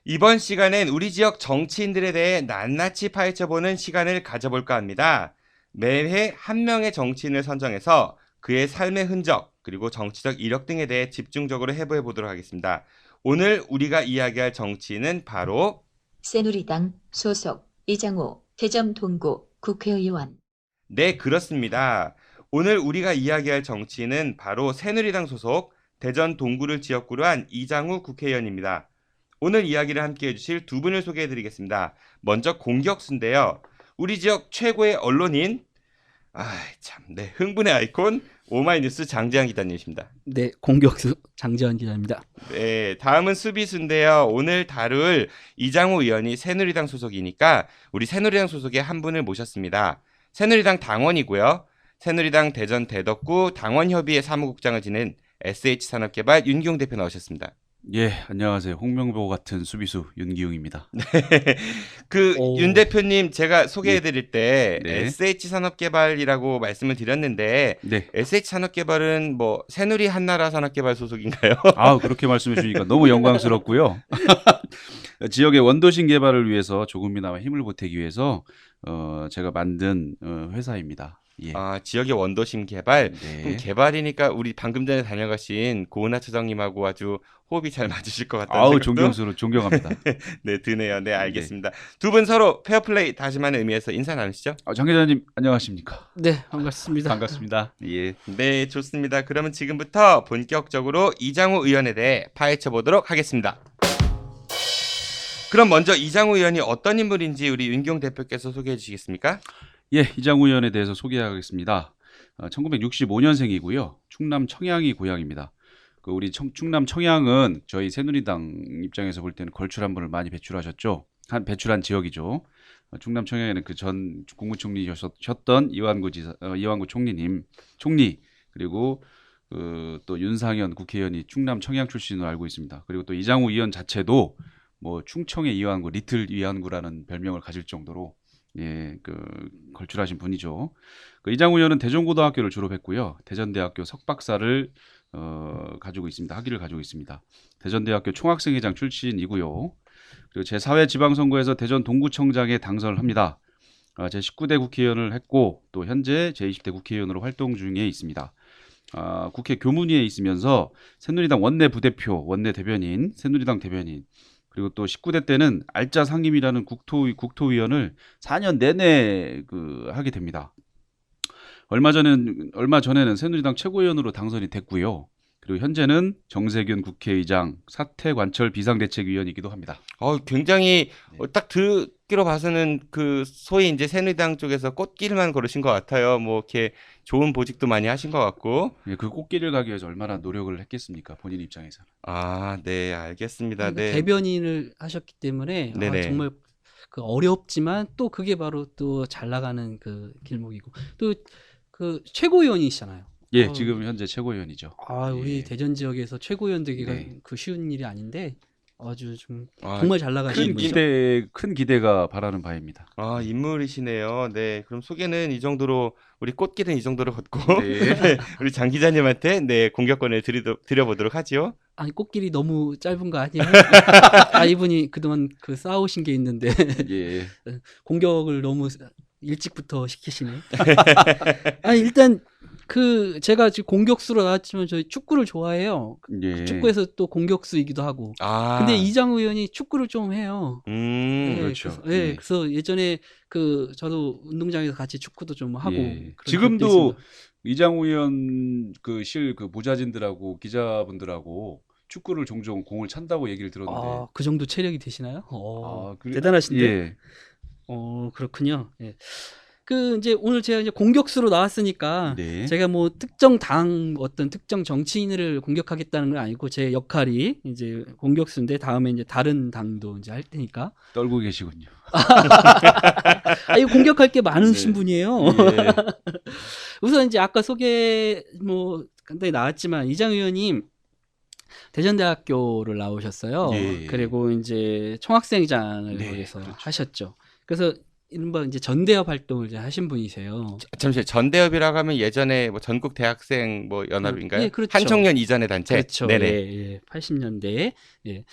이번 시간엔 우리 지역 정치인들에 대해 낱낱이 파헤쳐보는 시간을 가져볼까 합니다. 매해 한 명의 정치인을 선정해서 그의 삶의 흔적, 그리고 정치적 이력 등에 대해 집중적으로 해부해 보도록 하겠습니다. 오늘 우리가 이야기할 정치인은 바로 새누리당 소속 이장우 대전 동구 국회의원. 네, 그렇습니다. 오늘 우리가 이야기할 정치인은 바로 새누리당 소속 대전 동구를 지역구로 한 이장우 국회의원입니다. 오늘 이야기를 함께 해주실 두 분을 소개해드리겠습니다. 먼저 공격수인데요. 우리 지역 최고의 언론인, 흥분의 아이콘 오마이뉴스 장재환 기자님이십니다. 네, 공격수 장재환 기자입니다. 네, 다음은 수비수인데요. 오늘 다룰 이장우 의원이 새누리당 소속이니까 우리 새누리당 소속의 한 분을 모셨습니다. 새누리당 당원이고요. 새누리당 대전 대덕구 당원협의회 사무국장을 지낸 SH산업개발 윤기용 대표 나오셨습니다. 예, 안녕하세요. 홍명보 같은 수비수 윤기웅입니다. 윤 대표님 제가 소개해드릴 때 네. SH산업개발이라고 말씀을 드렸는데 네. SH산업개발은 뭐 새누리 한나라 산업개발 소속인가요? 그렇게 말씀해 주니까 너무 영광스럽고요. 지역의 원도심 개발을 위해서 조금이나마 힘을 보태기 위해서 제가 만든 회사입니다. 예. 지역의 원도심 개발. 네. 그럼 개발이니까 우리 방금 전에 다녀가신 고은하 처장님하고 아주 호흡이 잘 맞으실 것 같다는 생각도 존경합니다. 네, 드네요. 네, 알겠습니다. 두 분 서로 페어플레이 다짐하는 의미에서 인사 나누시죠? 장 기자님 안녕하십니까? 네, 반갑습니다. 반갑습니다. 예. 네, 좋습니다. 그러면 지금부터 본격적으로 이장우 의원에 대해 파헤쳐 보도록 하겠습니다. 그럼 먼저 이장우 의원이 어떤 인물인지 우리 윤기용 대표께서 소개해 주시겠습니까? 예, 이장우 의원에 대해서 소개하겠습니다. 1965년생이고요. 충남 청양이 고향입니다. 우리 충남 청양은 저희 새누리당 입장에서 볼 때는 걸출한 분을 많이 배출하셨죠. 배출한 지역이죠. 충남 청양에는 그 전 국무총리셨던 이완구 총리 그리고 또 윤상현 국회의원이 충남 청양 출신으로 알고 있습니다. 그리고 또 이장우 의원 자체도 뭐 충청의 이완구, 리틀 이완구라는 별명을 가질 정도로 걸출하신 분이죠. 이장우 의원은 대전고등학교를 졸업했고요. 대전대학교 석박사를 가지고 있습니다. 학위를 가지고 있습니다. 대전대학교 총학생회장 출신이고요. 그리고 제4회 지방선거에서 대전 동구청장에 당선을 합니다. 제19대 국회의원을 했고 또 현재 제20대 국회의원으로 활동 중에 있습니다. 국회 교문위에 있으면서 새누리당 원내 부대표, 원내 대변인, 새누리당 대변인 그리고 또 19대 때는 알짜 상임이라는 국토위원을 4년 내내 하게 됩니다. 얼마 전에는 새누리당 최고위원으로 당선이 됐고요. 그리고 현재는 정세균 국회의장 사퇴관철 비상대책위원이기도 합니다. 굉장히 딱 듣기로 봐서는 소위 이제 새누리당 쪽에서 꽃길만 걸으신 것 같아요. 뭐 이렇게 좋은 보직도 많이 하신 것 같고. 네, 그 꽃길을 가기 위해서 얼마나 노력을 했겠습니까? 본인 입장에서는. 네, 알겠습니다. 그러니까 네. 대변인을 하셨기 때문에 정말 어렵지만 또 그게 바로 또 잘 나가는 그 길목이고 또 그 최고위원이시잖아요. 예, 지금 현재 최고위원이죠. 우리 대전 지역에서 최고위원 되기가 쉬운 일이 아닌데 아주 정말 잘 나가시는 분이죠. 큰 기대가 바라는 바입니다. 인물이시네요. 네, 그럼 소개는 이 정도로 우리 꽃길은 이 정도로 걷고 우리 장 기자님한테 공격권을 드려보도록 하지요. 아니 꽃길이 너무 짧은 거 아니에요? 이분이 그동안 싸우신 게 있는데 공격을 너무 일찍부터 시키시네. 일단 제가 지금 공격수로 나왔지만 저희 축구를 좋아해요. 축구에서 또 공격수이기도 하고. 근데 이장우 의원이 축구를 좀 해요. 그렇죠. 그래서 예전에 저도 운동장에서 같이 축구도 좀 하고. 지금도 이장우 의원 보좌진들하고 기자분들하고 축구를 종종 공을 찬다고 얘기를 들었는데. 그 정도 체력이 되시나요? 대단하신데. 그렇군요. 예. 이제 오늘 제가 이제 공격수로 나왔으니까 제가 뭐 특정 정치인을 공격하겠다는 건 아니고 제 역할이 이제 공격수인데 다음에 이제 다른 당도 이제 할 테니까. 떨고 계시군요. 이거 공격할 게 많으신 분이에요. 우선 이제 아까 간단히 나왔지만 이장 의원님 대전대학교를 나오셨어요. 그리고 이제 총학생회장을 거기서 하셨죠. 그래서 이른바 이제 전대협 활동을 이제 하신 분이세요. 잠시만요. 전대협이라고 하면 예전에 뭐 전국 대학생 연합인가요? 예, 그렇죠. 한청년 이전의 단체. 그렇죠. 네네. 예, 80년대. 예.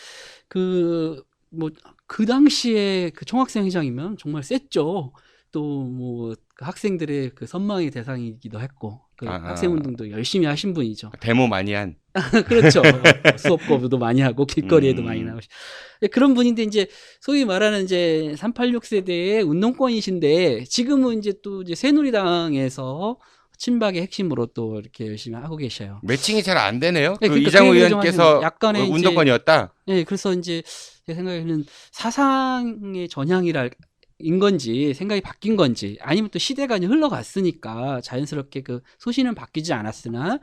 뭐 그 당시에 그 총학생 회장이면 정말 셌죠. 또 뭐 학생들의 그 선망의 대상이기도 했고 그 아. 학생 운동도 열심히 하신 분이죠. 데모 많이 한. 그렇죠. 수업 거부도 많이 하고 길거리에도 많이 나오시. 그런 분인데 이제 소위 말하는 이제 386 세대의 운동권이신데 지금은 이제 또 이제 새누리당에서 친박의 핵심으로 또 이렇게 열심히 하고 계셔요. 매칭이 잘 안 되네요. 네, 그 그러니까 이장우 그 얘기를 좀 의원께서 하시면 약간의 이제 운동권이었다. 네, 그래서 이제 제 생각에는 사상의 전향인 건지 생각이 바뀐 건지 아니면 또 시대가 이제 흘러갔으니까 자연스럽게 그 소신은 바뀌지 않았으나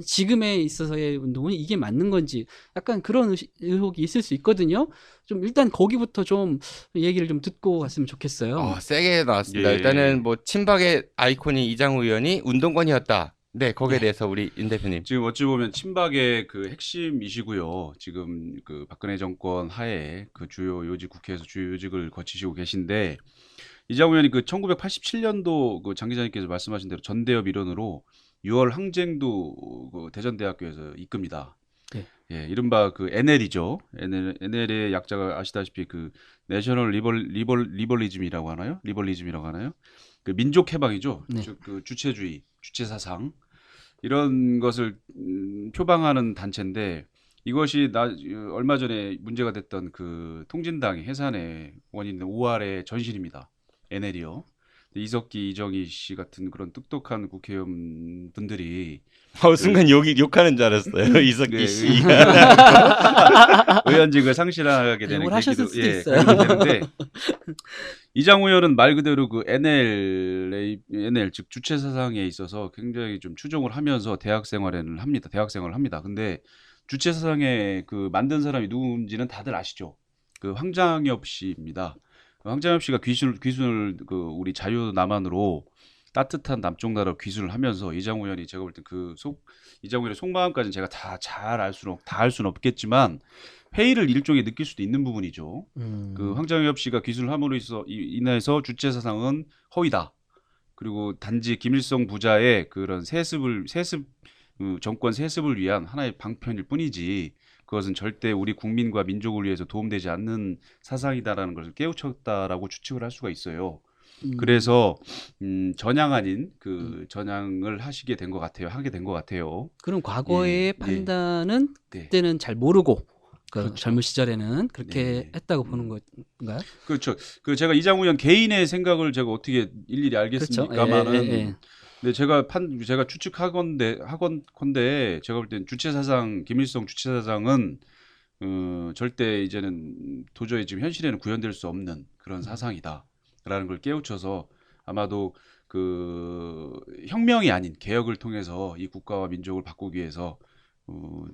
지금에 있어서의 운동은 이게 맞는 건지 약간 그런 의혹이 있을 수 있거든요. 좀 일단 거기부터 좀 얘기를 좀 듣고 갔으면 좋겠어요. 세게 나왔습니다. 예. 일단은 뭐 친박의 아이콘이 이장우 의원이 운동권이었다. 네, 거기에 네. 대해서 우리 임 대표님. 지금 어찌 보면 친박의 그 핵심이시고요. 지금 그 박근혜 정권 하에 그 주요 요직 국회에서 주요 요직을 거치시고 계신데 이장우 의원이 그 1987년도 그 장 기자님께서 말씀하신 대로 전대협 일원으로 6월 항쟁도 그 대전대학교에서 이끕니다. 네. 예, 이른바 그 NL이죠. NL의 약자가 아시다시피 그 내셔널 리버리즘이라고 하나요? 리버리즘이라고 하나요? 그 민족 해방이죠. 네. 즉 그 주체주의, 주체 사상 이런 것을 표방하는 단체인데 이것이 얼마 전에 문제가 됐던 그 통진당의 해산의 원인은 5할의 전신입니다. NL이요. 이석기, 이정희 씨 같은 그런 똑똑한 국회의원 분들이 순간 욕하는 줄 알았어요. 이석기 네, 씨. 의원직을 상실하게 되는 욕을 하셨을 수도 계기도 있어요. 되는데 이장우 의원은 말 그대로 그 NL 즉 주체 사상에 있어서 굉장히 좀 추종을 하면서 대학 생활을 합니다. 근데 주체 사상에 그 만든 사람이 누군지는 다들 아시죠? 그 황장엽 씨입니다. 황장엽 씨가 귀순을 그 우리 자유 남한으로 따뜻한 남쪽 나라로 귀순을 하면서 이장우 의원이 제가 볼 때 이장우 의원의 속마음까지는 제가 다 알 수는 없겠지만 회의를 일종의 느낄 수도 있는 부분이죠. 그 황장엽 씨가 귀순을 함으로 인해서 주체 사상은 허위다. 그리고 단지 김일성 부자의 그런 세습 정권 세습을 위한 하나의 방편일 뿐이지 그것은 절대 우리 국민과 민족을 위해서 도움되지 않는 사상이다라는 것을 깨우쳤다라고 추측을 할 수가 있어요. 그래서 전향 아닌 그 전향을 하게 된 것 같아요. 그럼 과거의 예, 판단은 네. 그때는 잘 모르고 그 그렇죠. 젊은 시절에는 그렇게 네. 했다고 보는 건가요? 그렇죠. 그 제가 이장우 의원 개인의 생각을 제가 어떻게 일일이 알겠습니까만은 그렇죠. 예. 근데 제가 추측하건데 제가 볼 땐 김일성 주체 사상은 절대 이제는 도저히 지금 현실에는 구현될 수 없는 그런 사상이다라는 걸 깨우쳐서 아마도 그 혁명이 아닌 개혁을 통해서 이 국가와 민족을 바꾸기 위해서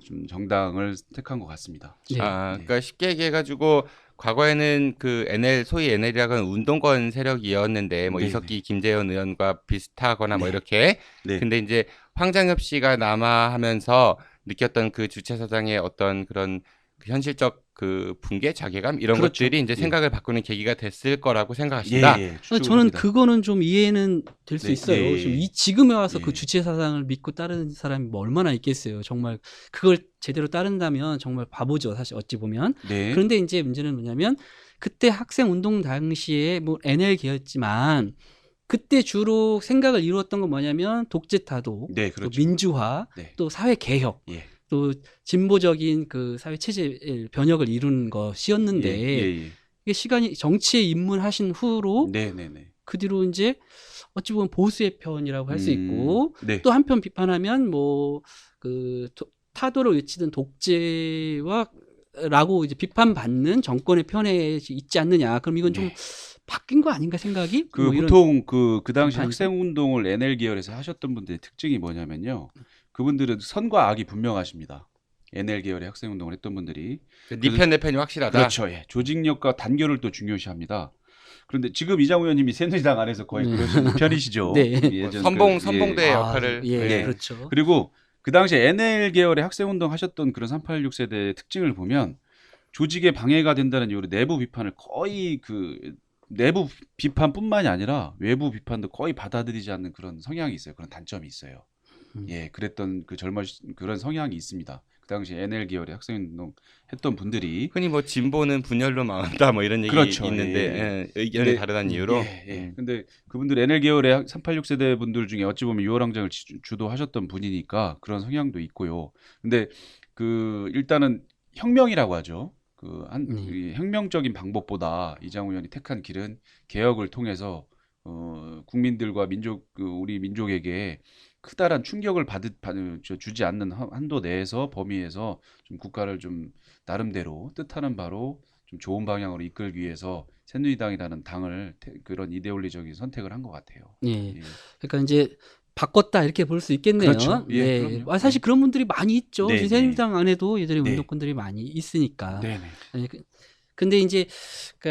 좀 정당을 택한 것 같습니다. 네. 그러니까 쉽게 얘기해가지고 과거에는 그 소위 NL이라고 하는 운동권 세력이었는데 뭐 네네. 이석기, 김재현 의원과 비슷하거나 뭐 네. 이렇게. 네. 근데 이제 황장엽 씨가 남하하면서 느꼈던 그 주체 사상의 어떤 그런 그 현실적 그 붕괴, 자괴감 이런 그렇죠. 것들이 이제 예. 생각을 바꾸는 계기가 됐을 거라고 생각하십니다. 저는 그거는 좀 이해는 될 수 네, 있어요. 예. 지금에 와서 예. 그 주체 사상을 믿고 따르는 사람이 뭐 얼마나 있겠어요. 정말 그걸 제대로 따른다면 정말 바보죠. 사실 어찌 보면. 네. 그런데 이제 문제는 뭐냐면 그때 학생 운동 당시에 뭐 NL계였지만 그때 주로 생각을 이루었던 건 뭐냐면 독재 타도, 네, 또 그렇죠. 민주화, 네. 또 사회 개혁, 예. 또 진보적인 그 사회 체제 변혁을 이룬 것이었는데 예. 이게 시간이 정치에 입문하신 후로 네. 그 뒤로 이제 어찌 보면 보수의 편이라고 할 수 있고 네. 또 한편 비판하면 뭐 그 타도를 외치던 독재와 라고 이제 비판받는 정권의 편에 있지 않느냐. 그럼 이건 좀 네. 바뀐 거 아닌가 생각이? 그 뭐 이런- 보통 그 당시 비판이죠? 학생 운동을 NL 계열에서 하셨던 분들의 특징이 뭐냐면요. 그분들은 선과 악이 분명하십니다. NL 계열의 학생 운동을 했던 분들이 네 편 내 편이 확실하다. 그렇죠. 예. 조직력과 단결을 또 중요시합니다. 그런데 지금 이장우 의원님이 새누리당 안에서 거의 네. 그러시는 편이시죠. 네. 예전 선봉대 아, 역할을. 예, 네. 그렇죠. 그리고 그 당시에 NL 계열의 학생 운동 하셨던 그런 386 세대의 특징을 보면 조직에 방해가 된다는 이유로 내부 비판을 거의 내부 비판뿐만이 아니라 외부 비판도 거의 받아들이지 않는 그런 성향이 있어요. 그런 단점이 있어요. 예, 그랬던 그런 성향이 있습니다. 그 당시 NL 계열의 학생운동 했던 분들이 흔히 뭐 진보는 분열로 망한다 뭐 이런 얘기 그렇죠. 있는데 의견이 근데- 다르다는 이유로 근데 그분들 NL 계열의 386 세대 분들 중에 어찌 보면 6월 항쟁을 주도하셨던 분이니까 그런 성향도 있고요. 근데 그 일단은 혁명이라고 하죠. 이 혁명적인 방법보다 이장우 의원이 택한 길은 개혁을 통해서 국민들과 우리 민족에게 크다란 충격을 주지 않는 한도 내에서 범위에서 좀 국가를 좀 나름대로 뜻하는 바로 좀 좋은 방향으로 이끌기 위해서 새누리당이라는 당을 그런 이데올리적인 선택을 한 것 같아요. 예. 예. 그러니까 이제 바꿨다 이렇게 볼 수 있겠네요. 그렇죠. 예, 그럼요. 사실 그런 분들이 많이 있죠. 네, 새누리당 안에도 예전에 네. 운동권들이 많이 있으니까. 네네. 예, 근데 이제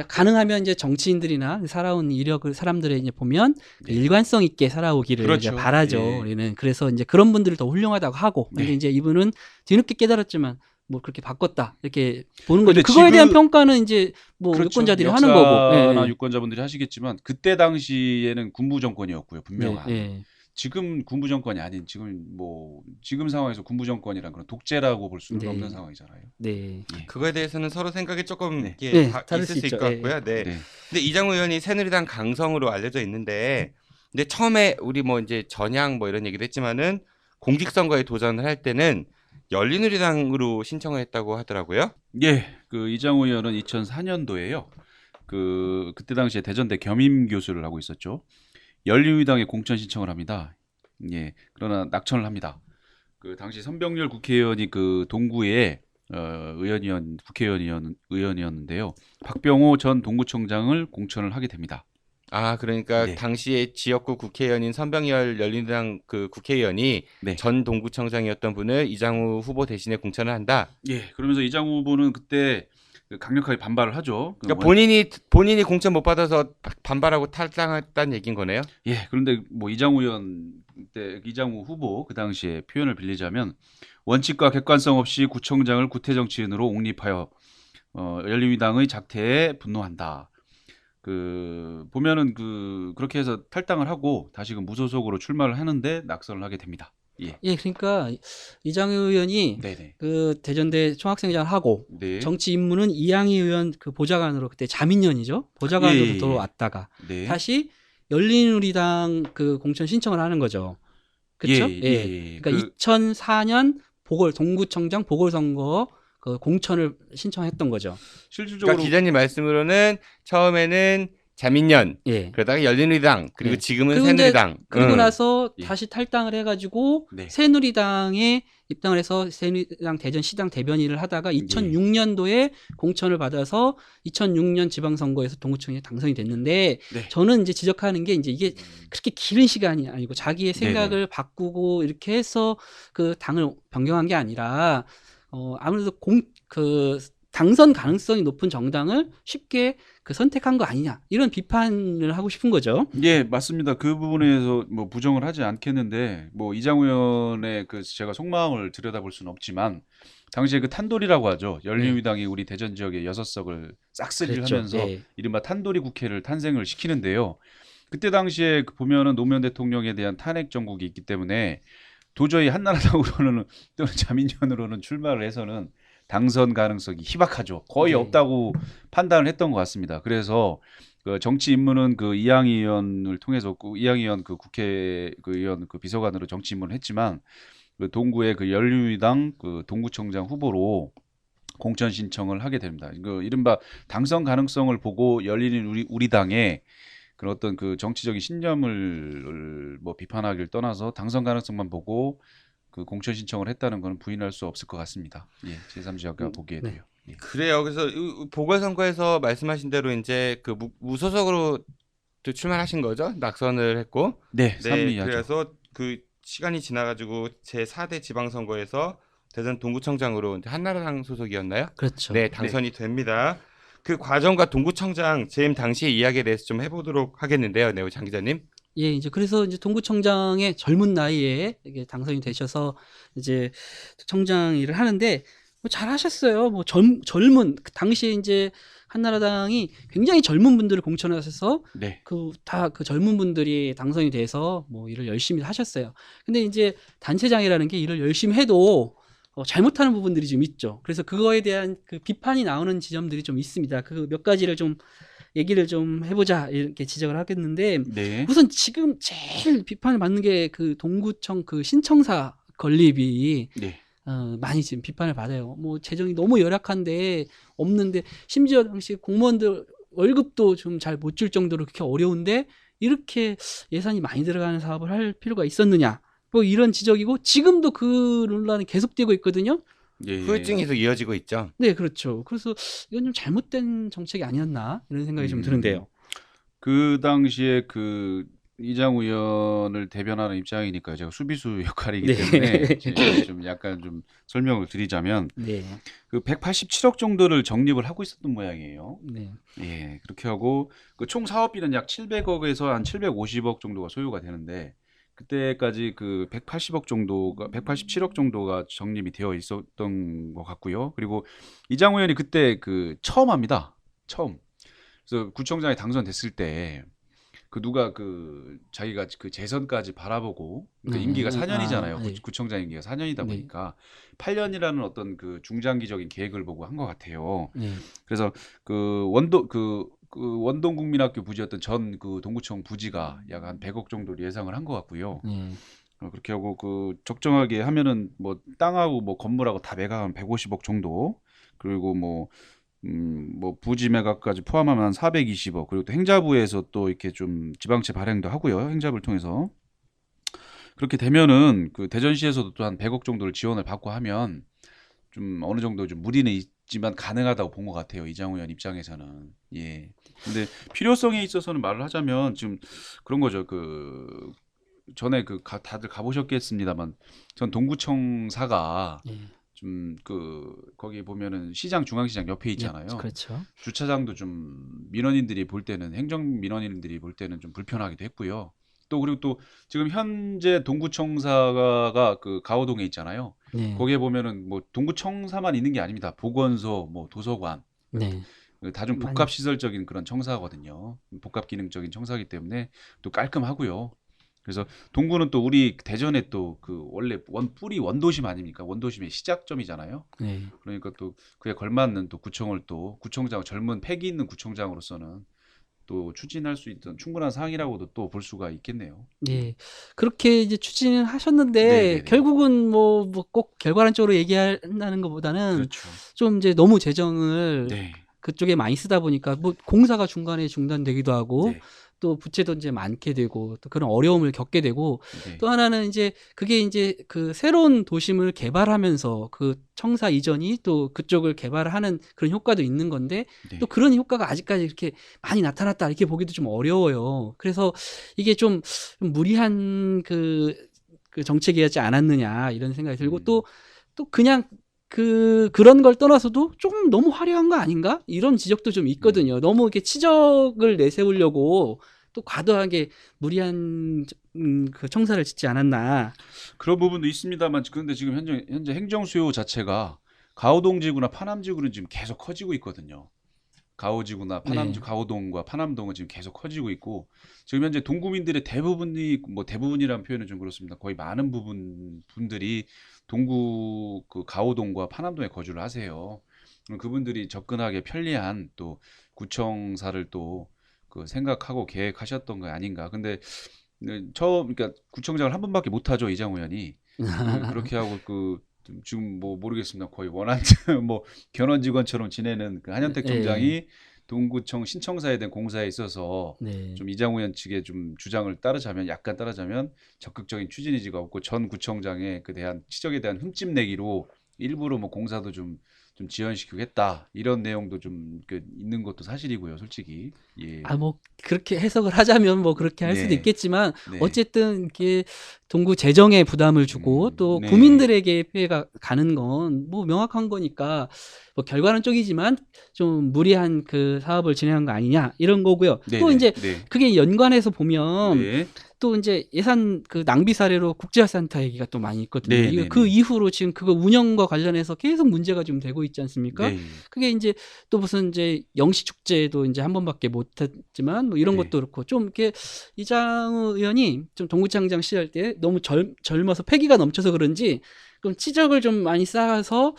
가능하면 이제 정치인들이나 살아온 사람들의 이제 보면 네. 일관성 있게 살아오기를 그렇죠. 이제 바라죠. 예. 우리는 그래서 이제 그런 분들을 더 훌륭하다고 하고. 근데 네. 이제 이분은 뒤늦게 깨달았지만 뭐 그렇게 바꿨다 이렇게 보는 거죠. 근데 그거에 지금- 대한 평가는 이제 뭐 그렇죠. 유권자들이 하는 거고. 역사나 예. 유권자분들이 하시겠지만 그때 당시에는 군부 정권이었고요, 분명한. 예. 지금 군부 정권이 아닌 지금 상황에서 군부 정권이란 그런 독재라고 볼 수는 네. 없는 상황이잖아요. 네. 그거에 대해서는 서로 생각이 조금 네. 이렇게 네, 다 다를 있을 수 수 있을 있죠. 것 예. 같고요. 네. 네. 근데 이장우 의원이 새누리당 강성으로 알려져 있는데, 근데 처음에 우리 뭐 이제 전향 뭐 이런 얘기도 했지만은 공직선거에 도전을 할 때는 열린우리당으로 신청을 했다고 하더라고요. 예, 그 이장우 의원은 2004년도에요. 그때 당시에 대전대 겸임 교수를 하고 있었죠. 열린우리당에 공천 신청을 합니다. 예, 그러나 낙천을 합니다. 그 당시 선병렬 국회의원이 그 동구의 의원이었는데요. 박병호 전 동구청장을 공천을 하게 됩니다. 아, 그러니까 네. 당시에 지역구 국회의원인 선병열 열린우리당 그 국회의원이 네. 전 동구청장이었던 분을 이장우 후보 대신에 공천을 한다. 예, 그러면서 이장우 후보는 그때 강력하게 반발을 하죠. 그러니까 본인이 공천 못 받아서 반발하고 탈당했다는 얘기인 거네요. 예, 그런데 뭐 이장우 후보 그 당시에 표현을 빌리자면 원칙과 객관성 없이 구청장을 구태 정치인으로 옹립하여 열린우리당의 작태에 분노한다. 보면은 그렇게 해서 탈당을 하고 다시금 무소속으로 출마를 하는데 낙선을 하게 됩니다. 예, 예, 그러니까 이장우 의원이 네네, 그 대전대 총학생회장을 하고 네, 정치 임무는 이양희 의원 그 보좌관으로 그때 자민련이죠. 보좌관으로 예. 들어왔다가 네, 다시 열린우리당 그 공천 신청을 하는 거죠. 그렇죠? 예. 그러니까 2004년 동구청장 보궐선거 그 공천을 신청했던 거죠. 실질적으로 그러니까 기자님 말씀으로는 처음에는 자민련, 예. 그러다가 열린우리당, 그리고 네. 지금은 그리고 이제 새누리당. 그리고 나서 예. 다시 탈당을 해가지고 네. 새누리당에 입당을 해서 새누리당 대전시당 대변인을 하다가 2006년도에 공천을 받아서 2006년 지방선거에서 동구청에 당선이 됐는데 네. 저는 이제 지적하는 게 이제 이게 그렇게 길은 시간이 아니고 자기의 생각을 바꾸고 이렇게 해서 그 당을 변경한 게 아니라 아무래도 당선 가능성이 높은 정당을 쉽게 선택한 거 아니냐 이런 비판을 하고 싶은 거죠. 예, 맞습니다. 그 부분에서 뭐 부정을 하지 않겠는데 뭐 이장우 의원의 제가 속마음을 들여다볼 수는 없지만 당시에 그 탄돌이라고 하죠. 열린우리당이 우리 대전 지역에 6석을 싹쓸이를 그랬죠. 하면서 예. 이른바 탄돌이 국회를 탄생을 시키는데요. 그때 당시에 보면은 노무현 대통령에 대한 탄핵 정국이 있기 때문에 도저히 한나라당으로는 또는 자민련으로는 출마를 해서는 당선 가능성이 희박하죠. 거의 네. 없다고 판단을 했던 것 같습니다. 그래서 그 정치 임무는 그 이양희 의원을 통해서 이양희 의원 그 국회 그 의원 그 비서관으로 정치 임무를 했지만 그 동구의 그 열린우리당 그 동구청장 후보로 공천 신청을 하게 됩니다. 이른바 당선 가능성을 보고 열린 우리 당의 그런 어떤 그 정치적인 신념을 뭐 비판하기를 떠나서 당선 가능성만 보고 그 공천 신청을 했다는 것은 부인할 수 없을 것 같습니다. 예, 제3지역가 보기에도요. 예. 그래요. 그래서 보궐선거에서 말씀하신 대로 이제 그 무소속으로 또 출마하신 거죠. 낙선을 했고. 네, 네. 3위하죠. 그래서 그 시간이 지나가지고 제4대 지방선거에서 대전 동구청장으로 한나라당 소속이었나요? 그렇죠. 네, 당선이 됩니다. 그 과정과 동구청장 재임 당시의 이야기에 대해서 좀 해보도록 하겠는데요, 네, 장 기자님. 예, 이제 그래서 이제 동구청장의 젊은 나이에 이게 당선이 되셔서 이제 청장 일을 하는데 뭐 잘하셨어요. 뭐 젊은 그 당시에 이제 한나라당이 굉장히 젊은 분들을 공천하셔서 네. 다 그 젊은 분들이 당선이 돼서 뭐 일을 열심히 하셨어요. 근데 이제 단체장이라는 게 일을 열심히 해도 잘못하는 부분들이 좀 있죠. 그래서 그거에 대한 그 비판이 나오는 지점들이 좀 있습니다. 그 몇 가지를 좀 얘기를 좀 해보자 이렇게 지적을 하겠는데 네. 우선 지금 제일 비판을 받는 게 그 동구청 그 신청사 건립이 네. 많이 지금 비판을 받아요. 뭐 재정이 너무 열악한데 없는데 심지어 당시 공무원들 월급도 좀 잘 못 줄 정도로 그렇게 어려운데 이렇게 예산이 많이 들어가는 사업을 할 필요가 있었느냐. 뭐 이런 지적이고 지금도 그 논란이 계속되고 있거든요. 예. 후유증이 계속 이어지고 있죠. 네, 그렇죠. 그래서 이건 좀 잘못된 정책이 아니었나 이런 생각이 좀 드는데요. 그 당시에 그 이장우 의원을 대변하는 입장이니까 제가 수비수 역할이기 네. 때문에 제가 좀 약간 좀 설명을 드리자면 네, 그 187억 정도를 적립을 하고 있었던 모양이에요. 네, 예, 그렇게 하고 그 총 사업비는 약 700억에서 한 750억 정도가 소요가 되는데 그때까지 그 180억 정도가 187억 정도가 적립이 되어 있었던 것 같고요. 그리고 이장우 의원이 그때 그 처음 합니다. 처음. 그래서 구청장에 당선됐을 때 그 누가 그 자기가 그 재선까지 바라보고 그러니까 임기가 4년이잖아요. 네. 구청장 임기가 4년이다 네. 보니까 8년이라는 어떤 그 중장기적인 계획을 보고 한 것 같아요. 네, 그래서 그 원동국민학교 부지였던 전 그 동구청 부지가 약 한 100억 정도를 예상을 한 것 같고요. 네, 그렇게 하고 그 적정하게 하면은 뭐 땅하고 뭐 건물하고 다 매각하면 150억 정도 그리고 뭐 부지 매각까지 포함하면 한 420억 그리고 또 행자부에서 또 이렇게 좀 지방채 발행도 하고요. 행자부를 통해서 그렇게 되면은 그 대전시에서도 또 한 100억 정도를 지원을 받고 하면 좀 어느 정도 좀 무리는 있지만 가능하다고 본 것 같아요. 이장우 의원 입장에서는. 예. 근데 필요성에 있어서는 말을 하자면 지금 그런 거죠. 그 전에 다들 가보셨겠습니다만 전 동구청사가 네. 좀 거기 보면은 시장 중앙시장 옆에 있잖아요. 그렇죠. 주차장도 좀 민원인들이 볼 때는 행정 민원인들이 볼 때는 좀 불편하기도 했고요. 또 그리고 또 지금 현재 동구청사가 그 가오동에 있잖아요. 네, 거기에 보면은 뭐 동구청사만 있는 게 아닙니다. 보건소, 뭐 도서관, 네, 다중 많이- 복합 시설적인 그런 청사거든요. 복합 기능적인 청사기 때문에 또 깔끔하고요. 그래서 동구는 또 우리 대전에 또 그 원래 뿌리 원도심 아닙니까? 원도심의 시작점이잖아요. 네. 그러니까 또 그에 걸맞는 또 구청을 또 구청장 젊은 패기 있는 구청장으로서는 또 추진할 수 있던 충분한 사항이라고도 또 볼 수가 있겠네요. 네, 그렇게 이제 추진을 하셨는데 네네네. 결국은 뭐 꼭 결과론적으로 얘기한다는 것보다는 그렇죠. 좀 이제 너무 재정을 네. 그쪽에 많이 쓰다 보니까 뭐 공사가 중간에 중단되기도 하고 네. 또 부채도 이제 많게 되고 또 그런 어려움을 겪게 되고 네. 또 하나는 이제 그게 이제 그 새로운 도심을 개발하면서 그 청사 이전이 또 그쪽을 개발하는 그런 효과도 있는 건데 네. 또 그런 효과가 아직까지 이렇게 많이 나타났다 이렇게 보기도 좀 어려워요. 그래서 이게 좀 무리한 그 정책이었지 않았느냐 이런 생각이 들고 또 그냥 그런 걸 떠나서도 조금 너무 화려한 거 아닌가? 이런 지적도 좀 있거든요. 너무 이렇게 치적을 내세우려고 또 과도하게 무리한 그 청사를 짓지 않았나. 그런 부분도 있습니다만 그런데 지금 현재 행정 수요 자체가 가오동 지구나 파남 지구는 지금 계속 커지고 있거든요. 가오지구나 네. 가오동과 파남동은 지금 계속 커지고 있고 지금 현재 동구민들의 대부분이 뭐 대부분이라는 표현은 좀 그렇습니다. 거의 많은 분들이 동구 그 가오동과 파남동에 거주를 하세요. 그럼 그분들이 접근하기 편리한 또 구청사를 또 그 생각하고 계획하셨던 거 아닌가. 근데 그러니까 구청장을 한 번밖에 못 하죠 이장우 의원이. 그렇게 하고 지금 뭐 모르겠습니다. 거의 원한 뭐 견원 직원처럼 지내는 그 한현택 총장이 동구청 신청사에 대한 공사에 있어서 네. 좀 이장우 의원 측의 좀 주장을 약간 따르자면 적극적인 추진 의지가 없고 전 구청장의 그 대한 치적에 대한 흠집 내기로 일부러 뭐 공사도 좀 지연시키겠다 이런 내용도 좀 있는 것도 사실이고요, 솔직히. 예. 뭐 그렇게 해석을 하자면 뭐 그렇게 할 네. 수도 있겠지만 네. 어쨌든 이게 동구 재정에 부담을 주고 또 네. 구민들에게 피해가 가는 건 뭐 명확한 거니까 뭐 결과론적이지만 좀 무리한 그 사업을 진행한 거 아니냐 이런 거고요. 네, 또 네. 이제 네. 그게 연관해서 보면 네. 또 이제 예산 그 낭비 사례로 국제화센터 얘기가 또 많이 있거든요. 네, 이거 네, 그 네. 이후로 지금 그거 운영과 관련해서 계속 문제가 좀 되고 있지 않습니까? 네. 그게 이제 또 무슨 이제 영시 축제도 이제 한 번밖에 못했지만 뭐 이런 네. 것도 그렇고 좀 이렇게 이장우 의원이 좀 동구청장 시절 때 너무 젊어서 패기가 넘쳐서 그런지 좀 치적을 좀 많이 쌓아서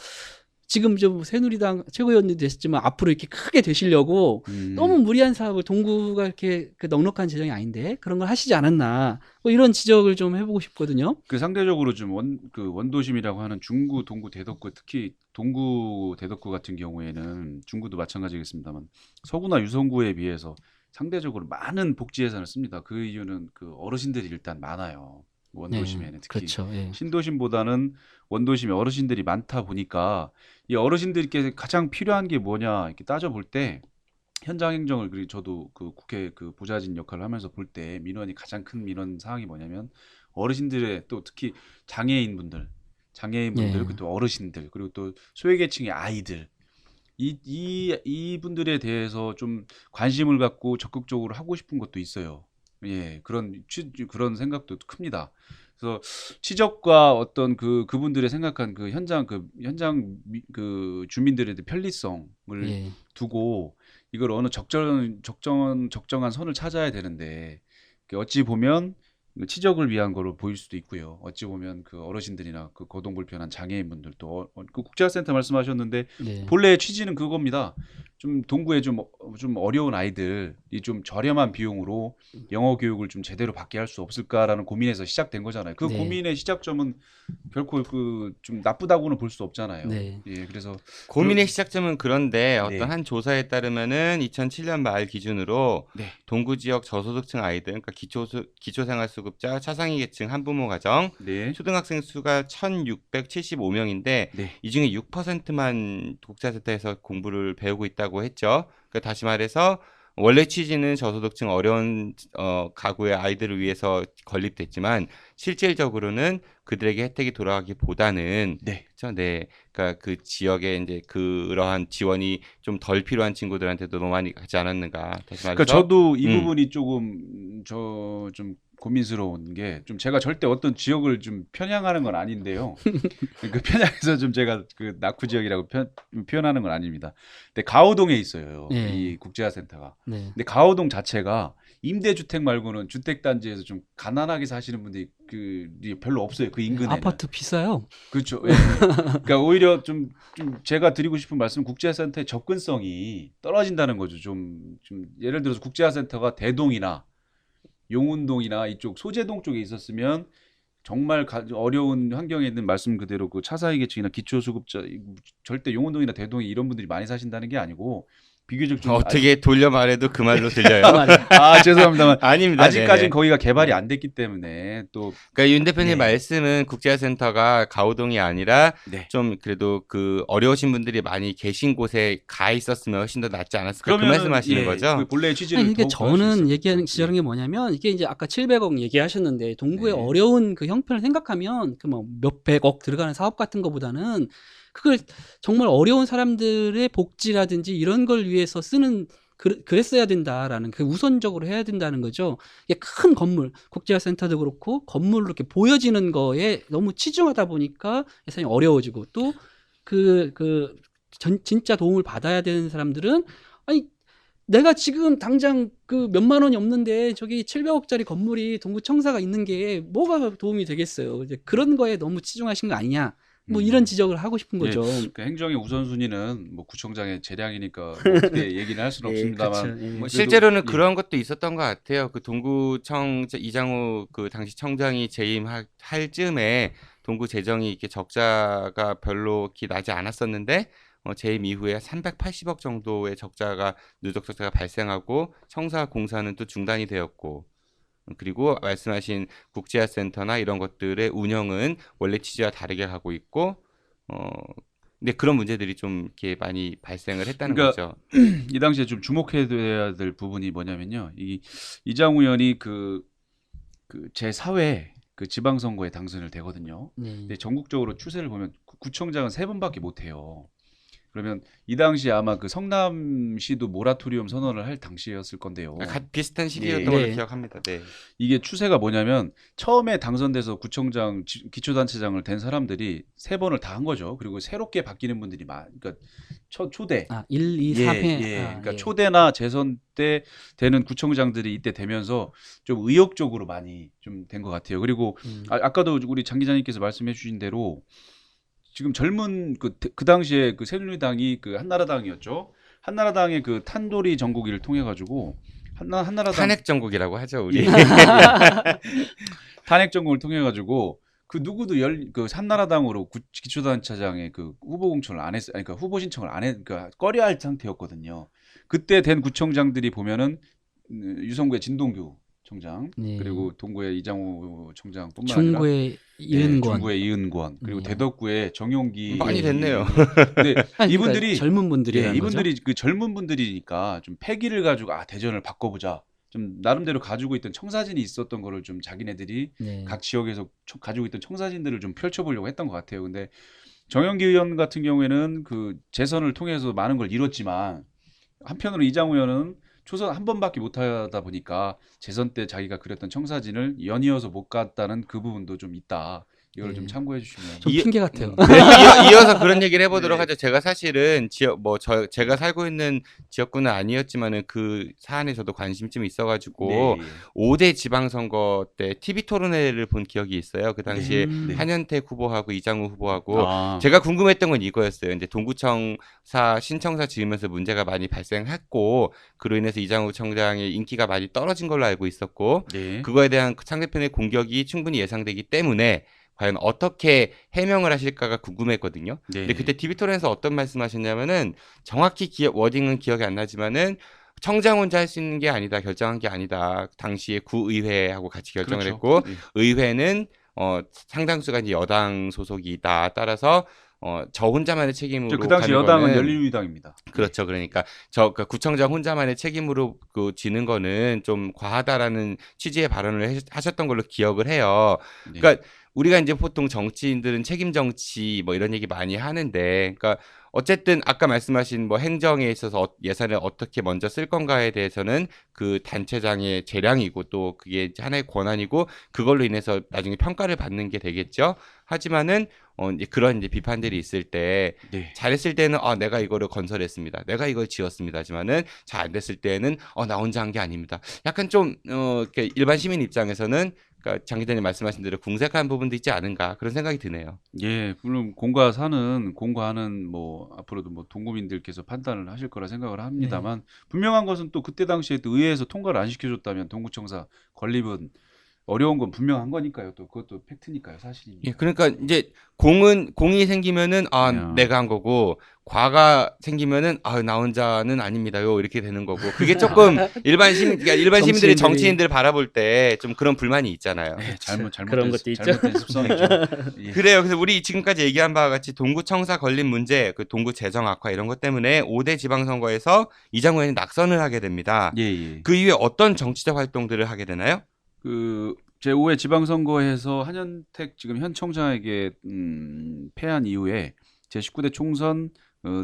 지금 좀 새누리당 최고위원도 되셨지만 앞으로 이렇게 크게 되시려고 너무 무리한 사업을 동구가 이렇게 그 넉넉한 재정이 아닌데 그런 걸 하시지 않았나 뭐 이런 지적을 좀 해보고 싶거든요. 그 상대적으로 좀 원도심이라고 하는 중구, 동구, 대덕구, 특히 동구, 대덕구 같은 경우에는 중구도 마찬가지겠습니다만 서구나 유성구에 비해서 상대적으로 많은 복지 예산을 씁니다. 그 이유는 그 어르신들이 일단 많아요. 원도심에는 특히 그렇죠. 예. 신도심보다는 원도심에 어르신들이 많다 보니까 이 어르신들께 가장 필요한 게 뭐냐 이렇게 따져볼 때 현장 행정을 그리고 저도 그 국회 그 보좌진 역할을 하면서 볼 때 민원이 가장 큰 민원 사항이 뭐냐면 어르신들의 또 특히 장애인분들 예. 그리고 또 어르신들 그리고 또 소외계층의 아이들 이분들에 대해서 좀 관심을 갖고 적극적으로 하고 싶은 것도 있어요. 예, 그런 생각도 큽니다. 그래서 치적과 어떤 그분들의 생각한 그 현장 그 주민들의 편리성을 예. 두고 이걸 어느 적정한 선을 찾아야 되는데 어찌 보면 치적을 위한 거로 보일 수도 있고요. 어찌 보면 그 어르신들이나 그 거동불편한 장애인분들도 그 국제화센터 말씀하셨는데 네. 본래의 취지는 그겁니다. 좀 동구에 좀 어려운 아이들이 좀 저렴한 비용으로 영어 교육을 좀 제대로 받게 할 수 없을까라는 고민에서 시작된 거잖아요. 그 네. 고민의 시작점은 결코 그 좀 나쁘다고는 볼 수 없잖아요. 네. 예, 그래서 고민의 시작점은 그런데 어떤 네. 한 조사에 따르면은 2007년 말 기준으로 네. 동구 지역 저소득층 아이들, 그러니까 기초생활수급자, 차상위 계층 한부모 가정, 네. 초등학생 수가 1,675명인데 네. 이 중에 6%만 국제센터에서 공부를 배우고 있다고 했죠. 그러니까 다시 말해서 원래 취지는 저소득층 어려운 가구의 아이들을 위해서 건립됐지만 실질적으로는 그들에게 혜택이 돌아가기보다는 네. 그렇죠. 네. 그러니까 그 지역에 이제 그러한 지원이 좀 덜 필요한 친구들한테도 너무 많이 가지 않았는가. 다시 말해서 그러니까 저도 이 음. 부분이 조금 좀 고민스러운 게 좀 제가 절대 어떤 지역을 좀 편향하는 건 아닌데요. 그 편향해서 좀 제가 그 낙후 지역이라고 표현하는 건 아닙니다. 근데 가오동에 있어요. 네. 이 국제화센터가. 네. 근데 가오동 자체가 임대주택 말고는 주택단지에서 좀 가난하게 사시는 분들이 별로 없어요. 그 인근에는. 아파트 비싸요. 그렇죠. 예. 그러니까 오히려 좀 제가 드리고 싶은 말씀은 국제화센터의 접근성이 떨어진다는 거죠. 좀 예를 들어서 국제화센터가 대동이나 용운동이나 이쪽 소재동 쪽에 있었으면 정말 어려운 환경에 있는 말씀 그대로 그 차사위 계층이나 기초수급자 절대 용운동이나 대동이 이런 분들이 많이 사신다는 게 아니고 비교적 좀 어떻게 돌려 말해도 그 말로 들려요. 죄송합니다만 아닙니다. 아직까지는 네네. 거기가 개발이 안 됐기 때문에 또 그러니까 윤 대표님 네. 말씀은 국제화센터가 가오동이 아니라 네. 좀 그래도 그 어려우신 분들이 많이 계신 곳에 가 있었으면 훨씬 더 낫지 않았을까 그 그러면은, 말씀하시는 예, 거죠? 그 본래의 취지를 아니, 그러니까 더욱 더할 수 저는 있을 지적하는 게 뭐냐면 이게 이제 아까 700억 얘기하셨는데 동구의 네. 어려운 그 형편을 생각하면 그 뭐 몇백억 들어가는 사업 같은 것보다는 그걸 정말 어려운 사람들의 복지라든지 이런 걸 위해서 쓰는 그랬어야 된다라는 그 우선적으로 해야 된다는 거죠. 이게 큰 건물, 국제화센터도 그렇고 건물로 이렇게 보여지는 거에 너무 치중하다 보니까 예산이 어려워지고 또 진짜 도움을 받아야 되는 사람들은 아니 내가 지금 당장 그 몇만 원이 없는데 저기 700억짜리 건물이 동구청사가 있는 게 뭐가 도움이 되겠어요. 이제 그런 거에 너무 치중하신 거 아니냐. 뭐 이런 지적을 하고 싶은 예, 거죠. 그 행정의 우선순위는 뭐 구청장의 재량이니까 뭐 어떻게 얘기는 할 수는 없습니다만 그렇죠. 뭐 그래도- 실제로는 예. 그런 것도 있었던 것 같아요. 그 동구청 이장우 그 당시 청장이 재임할 즈음에 동구 재정이 이렇게 적자가 별로 이렇게 나지 않았었는데 재임 이후에 380억 정도의 누적 적자가 발생하고 청사 공사는 또 중단이 되었고 그리고 말씀하신 국제화센터나 이런 것들의 운영은 원래 취지와 다르게 가고 있고 근데 그런 문제들이 좀 이렇게 많이 발생을 했다는 그러니까 거죠. 이 당시에 좀 주목해야 될 부분이 뭐냐면요. 이장우 의원이 그 제4회 그 지방선거에 당선을 되거든요. 네. 근데 전국적으로 추세를 보면 구청장은 3번밖에 못 해요. 그러면 이 당시에 아마 그 성남시도 모라토리엄 선언을 할 당시였을 건데요. 비슷한 시기였던 예. 걸로 네. 기억합니다. 네. 이게 추세가 뭐냐면 처음에 당선돼서 구청장, 기초단체장을 된 사람들이 3번을 다 한 거죠. 그리고 새롭게 바뀌는 분들이 그러니까 초대. 1, 2, 예, 3회. 예. 그러니까 초대나 재선 때 되는 구청장들이 이때 되면서 좀 의욕적으로 많이 좀 된 것 같아요. 그리고 아까도 우리 장 기자님께서 말씀해 주신 대로 지금 젊은 그 당시에 그 새누리당이 그 한나라당이었죠. 한나라당의 그 탄도리 정국이를 통해 가지고 한나라당 탄핵 정국이라고 하죠, 우리. 예. 탄핵 정국을 통해 가지고 그 누구도 그 한나라당으로 기초단체장의 그 후보 공천을 안 했, 아니 그러니까 후보 신청을 안 했, 그러니까 꺼려할 상태였거든요. 그때 된 구청장들이 보면은 유성구의 진동규 청장, 네. 그리고 동구의 이장우 청장뿐만 아니라 중구의 이은권. 중구의 이은권, 그리고 네. 대덕구의 정용기 많이 됐네요. 근데 아니, 이분들이 그러니까 젊은 분들이라는 예, 거죠. 이분들이 그 젊은 분들이니까 좀 패기를 가지고 대전을 바꿔보자. 좀 나름대로 가지고 있던 청사진이 있었던 거를 좀 자기네들이 네. 각 지역에서 가지고 있던 청사진들을 좀 펼쳐보려고 했던 것 같아요. 근데 정영기 의원 같은 경우에는 그 재선을 통해서 많은 걸 이뤘지만 한편으로 이장우 의원은 초선 한 번밖에 못 하다 보니까 재선 때 자기가 그렸던 청사진을 연이어서 못 갔다는 그 부분도 좀 있다. 이걸 네. 좀 참고해 주시면. 좀 핑계 같아요. 네, 이어서 그런 얘기를 해보도록 네. 하죠. 제가 사실은 제가 살고 있는 지역구는 아니었지만은 그 사안에 저도 관심이 좀 있어가지고 네. 5대 지방선거 때 TV 토론회를 본 기억이 있어요. 그 당시에 네. 한현택 후보하고 이장우 후보하고 아. 제가 궁금했던 건 이거였어요. 이제 동구청사 신청사 지으면서 문제가 많이 발생했고 그로 인해서 이장우 청장의 인기가 많이 떨어진 걸로 알고 있었고 네. 그거에 대한 상대편의 공격이 충분히 예상되기 때문에 과연 어떻게 해명을 하실까가 궁금했거든요. 네. 근데 그때 TV 토론에서 어떤 말씀하셨냐면은 정확히 워딩은 기억이 안 나지만은 청장 혼자 할 수 있는 게 아니다, 결정한 게 아니다. 당시에 구의회하고 같이 결정을 그렇죠. 했고 네. 의회는 상당수가 이제 여당 소속이다. 따라서 저 혼자만의 책임으로 그 당시 가는 여당은 거는 열린우리당입니다. 그렇죠. 그러니까 그러니까 구청장 혼자만의 책임으로 지는 거는 좀 과하다라는 취지의 발언을 하셨던 걸로 기억을 해요. 네. 그러니까 우리가 이제 보통 정치인들은 책임 정치 뭐 이런 얘기 많이 하는데, 그러니까 어쨌든 아까 말씀하신 뭐 행정에 있어서 예산을 어떻게 먼저 쓸 건가에 대해서는 그 단체장의 재량이고 또 그게 하나의 권한이고 그걸로 인해서 나중에 평가를 받는 게 되겠죠. 하지만은 이제 그런 이제 비판들이 있을 때 네. 잘했을 때는 내가 이거를 건설했습니다. 내가 이걸 지었습니다. 하지만은 잘 안 됐을 때는 나 혼자 한 게 아닙니다. 약간 좀 이렇게 일반 시민 입장에서는 그러니까 장 기자님 말씀하신 대로 궁색한 부분도 있지 않은가 그런 생각이 드네요. 예, 물론 공과하는 뭐 앞으로도 뭐 동구민들께서 판단을 하실 거라 생각을 합니다만 분명한 것은 또 그때 당시에 또 의회에서 통과를 안 시켜줬다면 동구청사 건립은 어려운 건 분명한 거니까요. 또 그것도 팩트니까요, 사실입니다. 예, 그러니까 이제 공이 생기면은 내가 한 거고 과가 생기면은 나 혼자는 아닙니다요 이렇게 되는 거고 그게 조금 일반 시민들이 정치인들 바라볼 때 좀 그런 불만이 있잖아요. 네, 그런 것도 있죠. 잘못된 습성이죠. 예. 그래요. 그래서 우리 지금까지 얘기한 바와 같이 동구청사 건립 문제, 그 동구 재정 악화 이런 것 때문에 5대 지방선거에서 이장우 의원이 낙선을 하게 됩니다. 예, 예. 그 이후에 어떤 정치적 활동들을 하게 되나요? 그 제5회 지방선거에서 한현택 지금 현 청장에게 패한 이후에 제19대 총선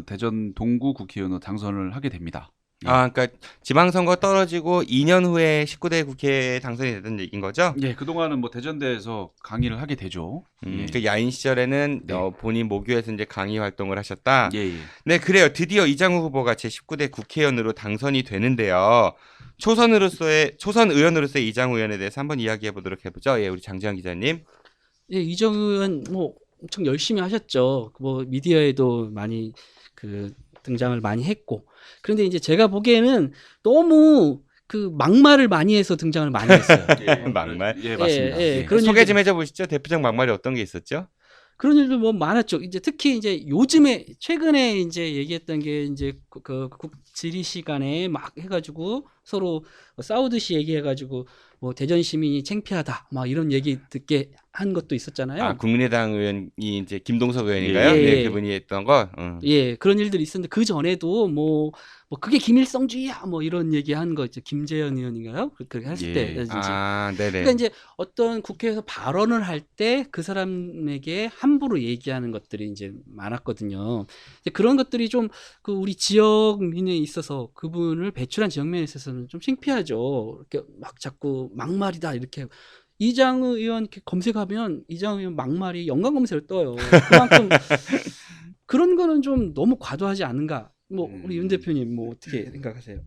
대전 동구 국회의원으로 당선을 하게 됩니다. 예. 그러니까 지방선거 떨어지고 2년 후에 19대 국회에 당선이 되던 얘기인 거죠? 예, 그동안은 뭐 대전대에서 강의를 하게 되죠. 예. 그 야인 시절에는 네. 본인 모교에서 이제 강의 활동을 하셨다. 예, 예. 네, 그래요. 드디어 이장우 후보가 제19대 국회의원으로 당선이 되는데요. 초선 의원으로서의 이장우 의원에 대해서 한번 이야기해 보도록 해보죠. 예, 우리 장지현 기자님. 예, 이정우 의원 뭐 엄청 열심히 하셨죠. 뭐 미디어에도 많이 그 등장을 많이 했고. 그런데 이제 제가 보기에는 너무 그 막말을 많이 해서 등장을 많이 했어요. 막말? 예, 맞습니다. 예, 예. 그런 소개 일들- 좀 해줘 보시죠. 대표적 막말이 어떤 게 있었죠? 그런 일도 뭐 많았죠. 이제 특히 이제 최근에 이제 얘기했던 게 이제 그 질의 시간에 막 해가지고 서로 싸우듯이 얘기해가지고 뭐 대전 시민이 창피하다 막 이런 얘기 듣게 한 것도 있었잖아요. 아, 국민의당 의원이 이제 김동석 의원인가요? 예, 네, 예. 그분이 했던 거. 예, 그런 일들이 있었는데 그 전에도 뭐 그게 김일성주의야 뭐 이런 얘기한 거 있죠. 김재현 의원인가요? 그렇게 했을 예. 때 이제 아, 네네. 그러니까 이제 어떤 국회에서 발언을 할 때 그 사람에게 함부로 얘기하는 것들이 이제 많았거든요. 이제 그런 것들이 좀 그 우리 지역민에 있어서 그분을 배출한 지역민에 있어서는 좀 창피하죠. 이렇게 막 자꾸 막말이다 이렇게. 이장우 의원 이렇게 검색하면 이장우 의원 막말이 연관 검색을 떠요. 그만큼 그런 거는 좀 너무 과도하지 않은가? 뭐 우리 윤 대표님 뭐 어떻게 생각하세요?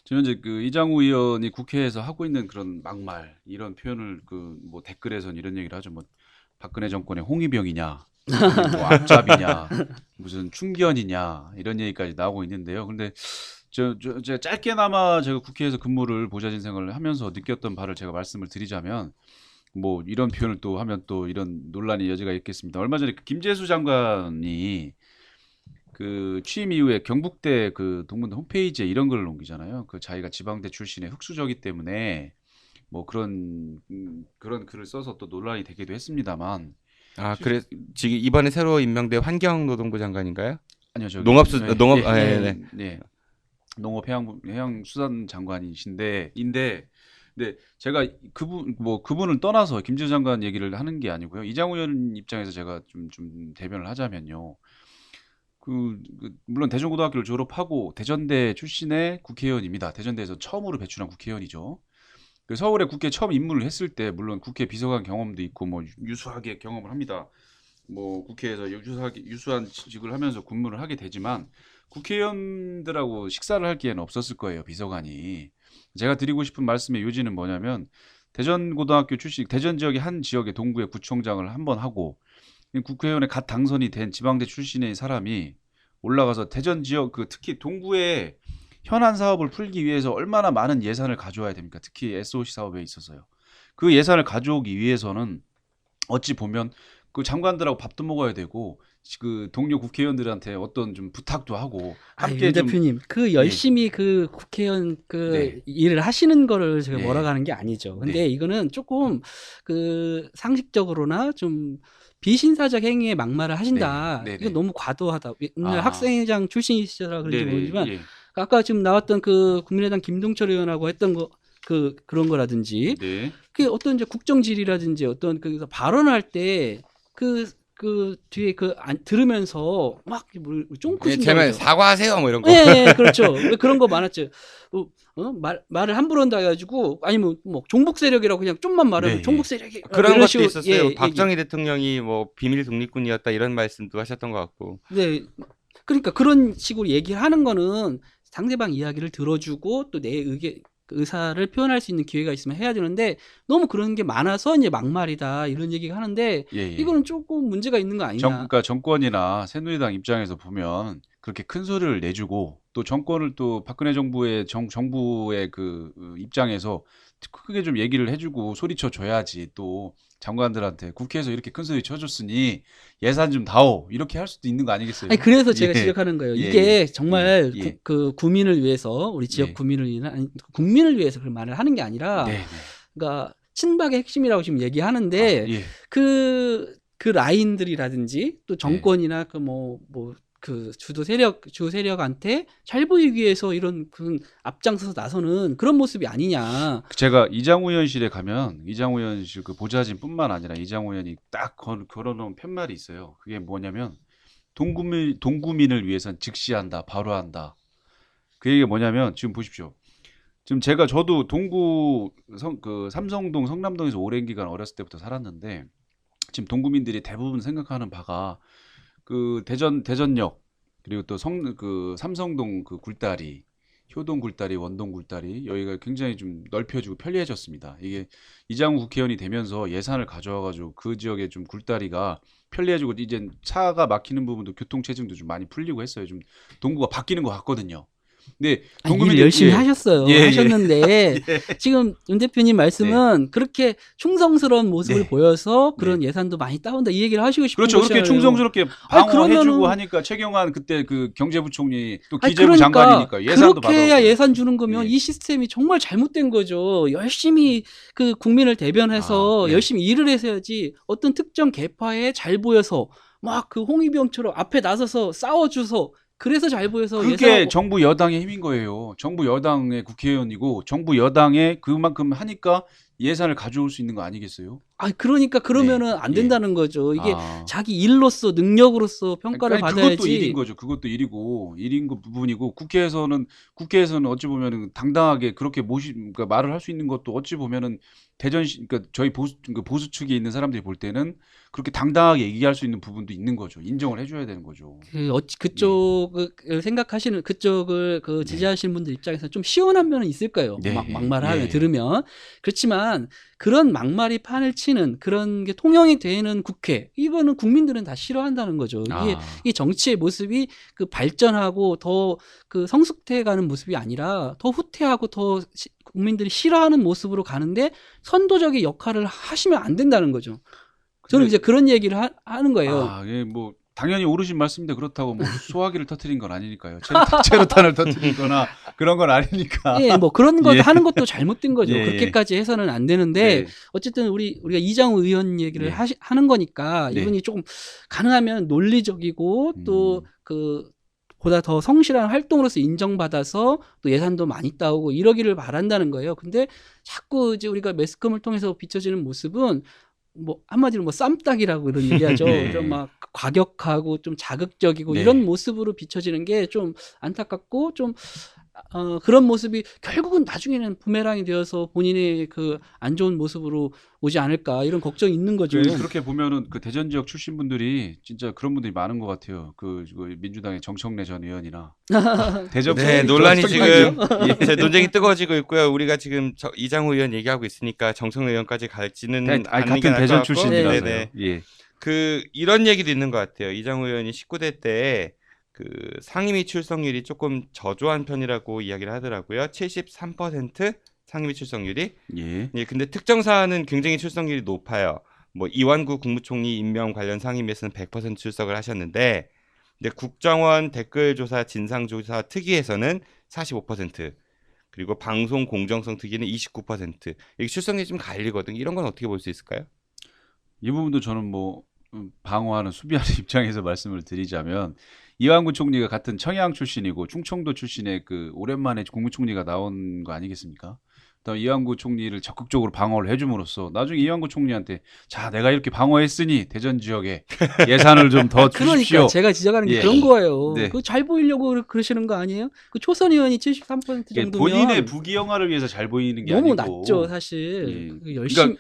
저는 이제 그 이장우 의원이 국회에서 하고 있는 그런 막말 이런 표현을 그 뭐 댓글에선 이런 얘기를 하죠. 뭐 박근혜 정권의 홍위병이냐, 뭐 앞잡이냐, 무슨 충견이냐 이런 얘기까지 나오고 있는데요. 근데 제가 짧게나마 제가 국회에서 근무를 보좌진 생활을 하면서 느꼈던 바를 제가 말씀을 드리자면 뭐 이런 표현을 또 하면 또 이런 논란의 여지가 있겠습니다. 얼마 전에 그 김재수 장관이 그 취임 이후에 경북대 그 동문대 홈페이지에 이런 글을 옮기잖아요. 그 자기가 지방대 출신의 흑수저기 때문에 뭐 그런 글을 써서 또 논란이 되기도 했습니다만 아, 그래 지금 이번에 새로 임명된 환경노동부 장관인가요? 아니요, 저기 농업 아, 예, 네. 네. 농업해양수산 장관이신데 근데 제가 그분을 떠나서 김재수 장관 얘기를 하는 게 아니고요. 이장우 의원 입장에서 제가 좀 대변을 하자면요. 물론 대전고등학교를 졸업하고 대전대 출신의 국회의원입니다. 대전대에서 처음으로 배출한 국회의원이죠. 그 서울에 국회 처음 입문을 했을 때 물론 국회 비서관 경험도 있고 뭐 유수하게 경험을 합니다. 뭐 국회에서 유수한 직을 하면서 근무를 하게 되지만 국회의원들하고 식사를 할 기회는 없었을 거예요. 비서관이. 제가 드리고 싶은 말씀의 요지는 뭐냐면 대전고등학교 출신 대전 지역의 한 지역의 동구의 구청장을 한번 하고 국회의원에 갓 당선이 된 지방대 출신의 사람이 올라가서 대전 지역 특히 동구의 현안 사업을 풀기 위해서 얼마나 많은 예산을 가져와야 됩니까? 특히 SOC 사업에 있어서요. 그 예산을 가져오기 위해서는 어찌 보면 그 장관들하고 밥도 먹어야 되고 그 동료 국회의원들한테 어떤 좀 부탁도 하고 함께 윤 대표님 그 열심히 그 국회의원 네. 일을 하시는 거를 제가 네. 뭐라고 하는 게 아니죠. 근데 네. 이거는 조금 그 상식적으로나 좀 비신사적 행위에 막말을 하신다. 네. 이거 너무 과도하다. 옛날 아. 학생회장 출신이시라 그런지 네네. 모르지만 예. 아까 지금 나왔던 그 국민의당 김동철 의원하고 했던 거 그런 거라든지 네. 그 어떤 이제 국정질이라든지 어떤 그 발언할 때 그 뒤에 들으면서 막 쫑긋인다. 제발 사과하세요 뭐 이런 거. 예, 그렇죠. 왜 그런 거 많았죠. 말을 함부로 한다 해가지고 아니면 뭐 종북 세력이라고 그냥 좀만 말하면 네, 종북 세력이 그런 이런 것도 식으로, 있었어요. 예, 박정희 대통령이 뭐 비밀 독립군이었다 이런 말씀도 하셨던 것 같고. 네, 그러니까 그런 식으로 얘기를 하는 거는 상대방 이야기를 들어주고 또 내 의사를 표현할 수 있는 기회가 있으면 해야 되는데 너무 그런 게 많아서 이제 막말이다 이런 얘기가 하는데 예. 이거는 조금 문제가 있는 거 아니냐. 그러니까 정권이나 새누리당 입장에서 보면 그렇게 큰 소리를 내주고 또 정권을 또 박근혜 정부의 정부의 그 입장에서 크게 좀 얘기를 해주고 소리쳐 줘야지 또 장관들한테 국회에서 이렇게 큰 소리 쳐줬으니 예산 좀 다오 이렇게 할 수도 있는 거 아니겠어요? 아니 그래서 제가 예. 지적하는 거예요. 예, 이게 예. 정말 예. 그 구민을 위해서 우리 지역 예. 구민을 위해 아니, 국민을 위해서 그런 말을 하는 게 아니라 네. 그러니까 친박의 핵심이라고 지금 얘기하는데 아, 예. 그 라인들이라든지 또 정권이나 그 주 세력한테 잘 보이기 위해서 이런 그 앞장서서 나서는 그런 모습이 아니냐. 제가 이장우 의원실에 가면 이장우 의원실 그 보좌진뿐만 아니라 이장우 의원이 딱 걸어놓은 팻말이 있어요. 그게 뭐냐면 동구민을 위해선 즉시한다, 바로 한다. 그 얘기가 뭐냐면 지금 보십시오. 지금 저도 동구 삼성동 성남동에서 오랜 기간 어렸을 때부터 살았는데 지금 동구민들이 대부분 생각하는 바가 그 대전역 그리고 또 삼성동 그 굴다리 효동 굴다리 원동 굴다리 여기가 굉장히 좀 넓혀지고 편리해졌습니다. 이게 이장우 국회의원이 되면서 예산을 가져와가지고 그 지역에 좀 굴다리가 편리해지고 이제 차가 막히는 부분도 교통체증도 좀 많이 풀리고 했어요. 좀 동구가 바뀌는 것 같거든요. 근데 아니, 동구민들- 일 열심히 예. 하셨어요. 예, 예. 하셨는데 지금 윤 대표님 말씀은 그렇게 충성스러운 모습을 네. 보여서 그런 예산도 많이 따온다 이 얘기를 하시고 싶은 그렇죠. 그렇게 거잖아요. 충성스럽게 아니, 방어해주고 그러면은- 하니까 최경환 그때 그 경제부총리 또 아니, 기재부 그러니까 장관이니까 예산도 그렇게 해야 받아오고. 예산 주는 거면 예. 이 시스템이 정말 잘못된 거죠. 열심히 그 국민을 대변해서 아, 네. 열심히 일을 해서야지 어떤 특정 계파에 잘 보여서 막 그 홍위병처럼 앞에 나서서 싸워줘서 그래서 잘 보여서 그게 정부 여당의 힘인 거예요. 정부 여당의 국회의원이고 정부 여당에 그만큼 하니까 예산을 가져올 수 있는 거 아니겠어요? 아 그러니까 그러면은 네. 안 된다는 거죠. 이게 아. 자기 일로서 능력으로서 평가를 아니, 받아야지. 그것도 일인 거죠. 그것도 일인 거 부분이고 국회에서는 어찌 보면은 당당하게 그렇게 그러니까 말을 할 수 있는 것도 어찌 보면은 그러니까 저희 보수 측에 있는 사람들이 볼 때는 그렇게 당당하게 얘기할 수 있는 부분도 있는 거죠. 인정을 해줘야 되는 거죠. 그쪽을 생각하시는 그쪽을 그 지지하시는 분들 입장에서 좀 시원한 면은 있을 거예요. 네. 막말하면 예. 들으면 그렇지만 그런 막말이 판을 치는 그런 게 통용이 되는 국회 이거는 국민들은 다 싫어한다는 거죠. 이게 아. 이 정치의 모습이 그 발전하고 더 그 성숙해가는 모습이 아니라 더 후퇴하고 더 국민들이 싫어하는 모습으로 가는데 선도적인 역할을 하시면 안 된다는 거죠. 저는 근데- 이제 그런 얘기를 하는 거예요. 아, 예, 뭐 당연히 옳으신 말씀인데 그렇다고 뭐 소화기를 터뜨린 건 아니니까요. 체류탄을 터뜨리거나 그런 건 아니니까. 예, 뭐 그런 거 예. 하는 것도 잘못된 거죠. 예, 예. 그렇게까지 해서는 안 되는데 네. 어쨌든 우리가 이장우 의원 얘기를 네. 하는 거니까 네. 이분이 조금 가능하면 논리적이고 또 그 보다 더 성실한 활동으로서 인정받아서 또 예산도 많이 따오고 이러기를 바란다는 거예요. 근데 자꾸 이제 우리가 매스컴을 통해서 비춰지는 모습은 뭐 한마디로 뭐 쌈딱이라고 이런 얘기하죠. 네. 좀 막 과격하고 좀 자극적이고 네. 이런 모습으로 비춰지는 게 좀 안타깝고 좀 그런 모습이 결국은 나중에는 부메랑이 되어서 본인의 그 안 좋은 모습으로 오지 않을까 이런 걱정이 있는 거죠. 그렇게 보면은 그 대전 지역 출신 분들이 진짜 그런 분들이 많은 것 같아요. 그 민주당의 정청래 전 의원이나 대전 네, 분들이 논란이 좀 지금 성향이죠. 제 논쟁이 뜨거워지고 있고요. 우리가 지금 이장우 의원 얘기하고 있으니까 정청래 의원까지 갈지는 아니, 않는 게 같은 나을 대전 것 같고. 출신이라서요. 네네. 예. 이런 얘기도 있는 것 같아요. 이장우 의원이 19대 때 그 상임위 출석률이 조금 저조한 편이라고 이야기를 하더라고요. 73% 상임위 출석률이. 예. 예, 근데 특정 사안은 굉장히 출석률이 높아요. 뭐 이완구 국무총리 임명 관련 상임위에서는 100% 출석을 하셨는데, 근데 국정원 댓글조사 진상조사 특위에서는 45%, 그리고 방송 공정성 특위는 29%. 이게 출석률이 좀 갈리거든요. 이런 건 어떻게 볼 수 있을까요? 이 부분도 저는 뭐 방어하는 수비하는 입장에서 말씀을 드리자면 이완구 총리가 같은 청양 출신이고 충청도 출신의 그 오랜만에 국무총리가 나온 거 아니겠습니까? 그다음 이완구 총리를 적극적으로 방어를 해줌으로써 나중에 이완구 총리한테 자 내가 이렇게 방어했으니 대전 지역에 예산을 좀 더 주십시오. 그러니까 제가 지적하는 게 예. 그런 거예요. 네. 그 잘 보이려고 그러시는 거 아니에요? 그 초선 의원이 73% 이게 정도면 본인의 부귀영화를 위해서 잘 보이는 게 너무 아니고 낮죠, 사실. 예. 그 열심히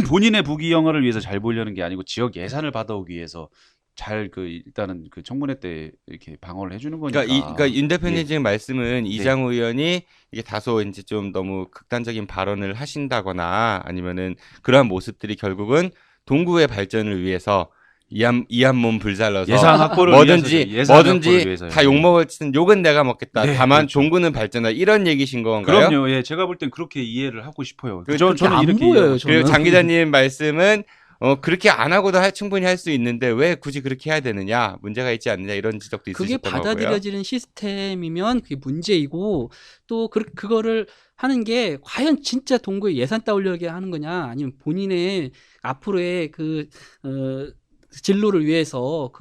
본인의 부귀영화를 위해서 잘 보이려는 게 아니고 지역 예산을 받아오기 위해서 잘 일단은 그 청문회 때 이렇게 방어를 해주는 거니까. 그러니까 윤 대표님 예. 지금 말씀은 이장우 의원이 이게 다소 이제 좀 너무 극단적인 발언을 하신다거나 아니면은 그러한 모습들이 결국은 동구의 발전을 위해서 이한몸 불살라서 예산 확보를 뭐든지 위해서요. 다 욕먹을지는 욕은 내가 먹겠다. 네, 다만 그렇죠. 동구는 발전다. 이런 얘기신 건가요? 그럼요. 예, 제가 볼 땐 그렇게 이해를 하고 싶어요. 그렇게 저는 안 이렇게 보여요, 이해하고 저는. 그리고 장 기자님 말씀은 그렇게 안 하고도 충분히 할 수 있는데 왜 굳이 그렇게 해야 되느냐, 문제가 있지 않느냐 이런 지적도 그게 있으셨던 거고요. 받아들여지는 시스템이면 그게 문제이고 또 그거를 하는 게 과연 진짜 동구에 예산 따오려게 하는 거냐 아니면 본인의 앞으로의 진로를 위해서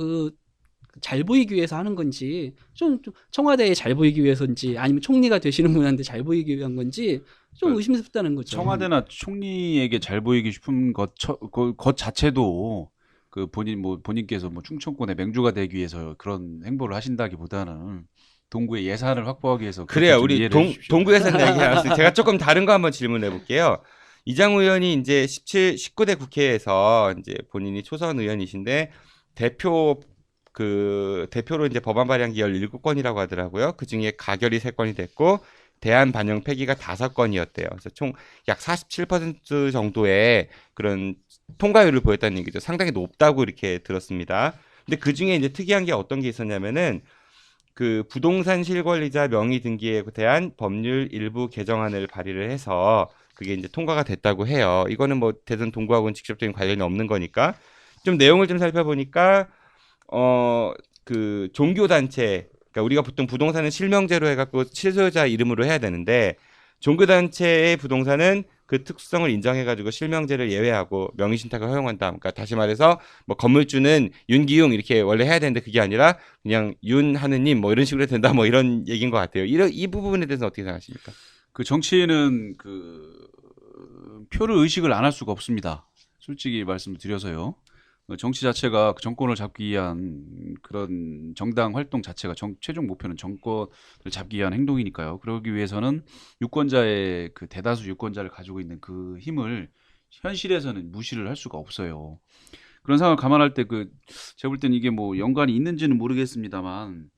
잘 보이기 위해서 하는 건지 좀 청와대에 잘 보이기 위해서인지 아니면 총리가 되시는 분한테 잘 보이기 위한 건지 좀 의심스럽다는 거죠. 청와대나 총리에게 잘 보이기 싶은 것 자체도 그 본인께서 뭐 충청권의 맹주가 되기 위해서 그런 행보를 하신다기보다는 동구의 예산을 확보하기 위해서 그래요. 그렇게 좀 우리 이해를 해주십시오. 동구 예산 얘기 나왔어요. 제가 조금 다른 거 한번 질문해 볼게요. 이장우 의원이 이제 19대 국회에서 이제 본인이 초선 의원이신데 대표로 이제 법안 발의한 게 17건이라고 하더라고요. 그 중에 가결이 3건이 됐고 대안 반영 폐기가 5건이었대요. 그래서 총 약 47% 정도의 그런 통과율을 보였다는 얘기죠. 상당히 높다고 이렇게 들었습니다. 근데 그 중에 이제 특이한 게 어떤 게 있었냐면은 그 부동산 실권리자 명의 등기에 대한 법률 일부 개정안을 발의를 해서 그게 이제 통과가 됐다고 해요. 이거는 뭐 대선 동구하고는 직접적인 관련이 없는 거니까 좀 내용을 좀 살펴보니까 그 종교 단체, 그러니까 우리가 보통 부동산은 실명제로 해갖고 실소유자 이름으로 해야 되는데 종교 단체의 부동산은 그 특수성을 인정해가지고 실명제를 예외하고 명의신탁을 허용한다. 그러니까 다시 말해서 뭐 건물주는 윤기용 이렇게 원래 해야 되는데 그게 아니라 그냥 윤하느님 뭐 이런 식으로 해도 된다. 뭐 이런 얘기인 것 같아요. 이 부분에 대해서 어떻게 생각하십니까? 그 정치인은 그 표를 의식을 안 할 수가 없습니다. 솔직히 말씀드려서요. 정치 자체가 그 정권을 잡기 위한 그런 정당 활동 자체가 최종 목표는 정권을 잡기 위한 행동이니까요. 그러기 위해서는 유권자의 그 대다수 유권자를 가지고 있는 그 힘을 현실에서는 무시를 할 수가 없어요. 그런 상황을 감안할 때 제가 볼 때는 이게 뭐 연관이 있는지는 모르겠습니다만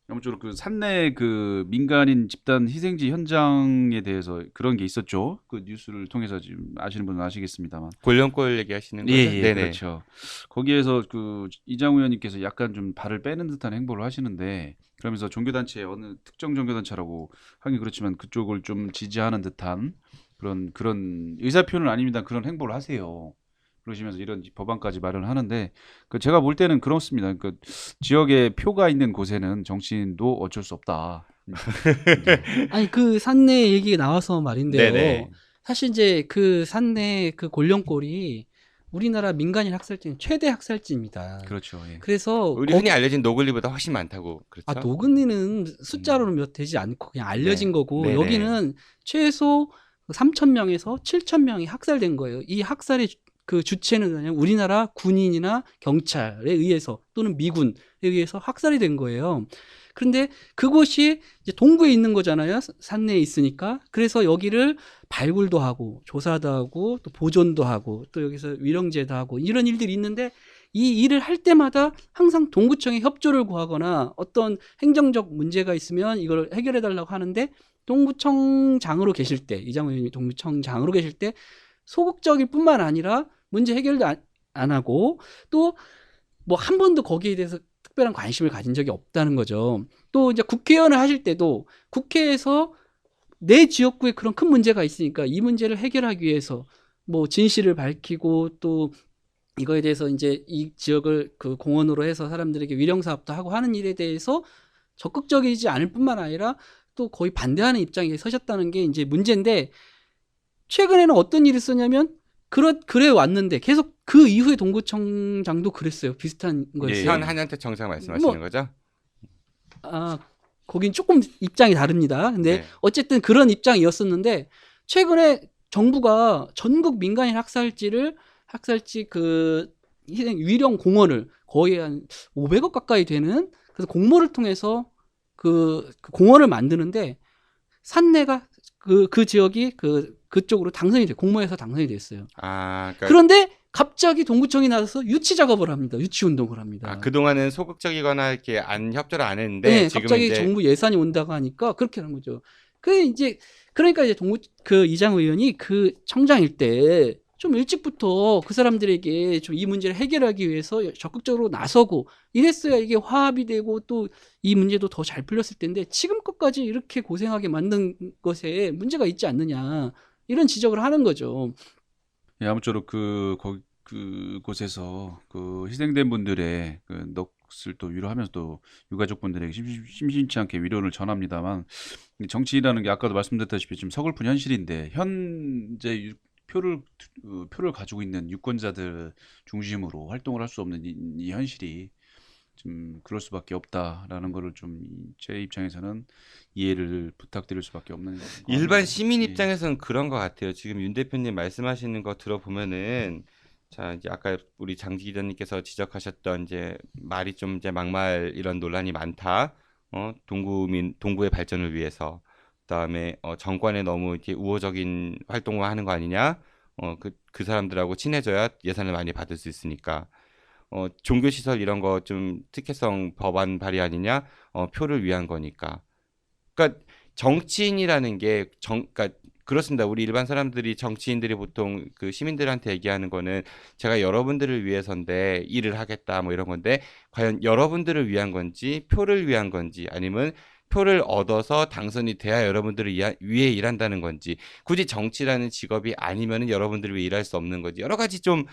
아무쪼록 그 산내 그 민간인 집단 희생지 현장에 대해서 그런 게 있었죠. 그 뉴스를 통해서 지금 아시는 분은 아시겠습니다만. 골련골 얘기하시는 거죠? 예, 네네. 그렇죠. 거기에서 그 이장우 의원님께서 약간 좀 발을 빼는 듯한 행보를 하시는데 그러면서 종교단체 어느 특정 종교단체라고 하긴 그렇지만 그쪽을 좀 지지하는 듯한 그런 의사 표현은 아닙니다. 그런 행보를 하세요. 그러시면서 이런 법안까지 마련하는데 제가 볼 때는 그렇습니다. 그 지역에 표가 있는 곳에는 정치인도 어쩔 수 없다. 아니 그 산내 얘기가 나와서 말인데요. 네네. 사실 이제 그 산내 그 골령골이 우리나라 민간인 학살지 최대 학살지입니다. 그렇죠. 예. 그래서 우리 흔히 알려진 노글리보다 훨씬 많다고 그렇죠? 노근리는 숫자로는 몇 되지 않고 그냥 알려진 네. 거고 네네. 여기는 최소 3,000명에서 7,000명이 학살된 거예요. 이 학살의 그 주체는 그냥 우리나라 군인이나 경찰에 의해서 또는 미군에 의해서 학살이 된 거예요. 그런데 그곳이 이제 동부에 있는 거잖아요. 산내에 있으니까. 그래서 여기를 발굴도 하고 조사도 하고 또 보존도 하고 또 여기서 위령제도 하고 이런 일들이 있는데 이 일을 할 때마다 항상 동구청에 협조를 구하거나 어떤 행정적 문제가 있으면 이걸 해결해 달라고 하는데 동구청장으로 계실 때 이장우 의원이 동구청장으로 계실 때 소극적일 뿐만 아니라 문제 해결도 안 하고 또 뭐 한 번도 거기에 대해서 특별한 관심을 가진 적이 없다는 거죠. 또 이제 국회의원을 하실 때도 국회에서 내 지역구에 그런 큰 문제가 있으니까 이 문제를 해결하기 위해서 뭐 진실을 밝히고 또 이거에 대해서 이제 이 지역을 그 공원으로 해서 사람들에게 위령 사업도 하고 하는 일에 대해서 적극적이지 않을 뿐만 아니라 또 거의 반대하는 입장에 서셨다는 게 이제 문제인데 최근에는 어떤 일이 있었냐면 그래 왔는데 계속 그 이후에 동구청장도 그랬어요. 비슷한 거였어요. 현 한현태 청장 말씀하시는 뭐, 거죠? 거긴 조금 입장이 다릅니다. 근데 네. 어쨌든 그런 입장이었었는데 최근에 정부가 전국 민간인 학살지 그 희생 위령 공원을 거의 한 500억 가까이 되는 그래서 공모를 통해서 그 공원을 만드는데 산내가 그 지역이 그쪽으로 당선이 돼 공모해서 당선이 됐어요. 그러니까 그런데 갑자기 동구청이 나서서 유치 작업을 합니다. 유치 운동을 합니다. 그동안은 소극적이거나 이렇게 협조를 안 했는데 네, 지금 갑자기 이제 정부 예산이 온다고 하니까 그렇게 하는 거죠. 그러니까 이제 이장우 의원이 그 청장일 때 좀 일찍부터 그 사람들에게 좀 이 문제를 해결하기 위해서 적극적으로 나서고 이랬어야 이게 화합이 되고 또 이 문제도 더 잘 풀렸을 텐데 지금 것까지 이렇게 고생하게 만든 것에 문제가 있지 않느냐 이런 지적을 하는 거죠. 예, 아무쪼록 그곳에서 그 희생된 분들의 그 넋을 또 위로하면서 또 유가족분들에게 심심치 않게 위로를 전합니다만 정치라는 게 아까도 말씀드렸다시피 지금 서글픈 현실인데 현재 표를 가지고 있는 유권자들 중심으로 활동을 할 수 없는 이 현실이 좀 그럴 수밖에 없다라는 거를 좀 제 입장에서는 이해를 부탁드릴 수밖에 없는 일반 시민 예. 입장에서는 그런 것 같아요. 지금 윤 대표님 말씀하시는 거 들어보면은 자 이제 아까 우리 장지 기자님께서 지적하셨던 이제 말이 좀 이제 막말 이런 논란이 많다. 동구의 발전을 위해서 그다음에 정권에 너무 이렇게 우호적인 활동을 하는 거 아니냐? 그 사람들하고 친해져야 예산을 많이 받을 수 있으니까. 종교시설 이런 거 좀 특혜성 법안 발의 아니냐? 표를 위한 거니까. 그러니까 정치인이라는 게 그러니까 그렇습니다. 우리 일반 사람들이 정치인들이 보통 그 시민들한테 얘기하는 거는 제가 여러분들을 위해서인데 일을 하겠다 뭐 이런 건데 과연 여러분들을 위한 건지 표를 위한 건지 아니면 표를 얻어서 당선이 돼야 여러분들을 위해 일한다는 건지 굳이 정치라는 직업이 아니면은 여러분들을 위해 일할 수 없는 건지 여러 가지 좀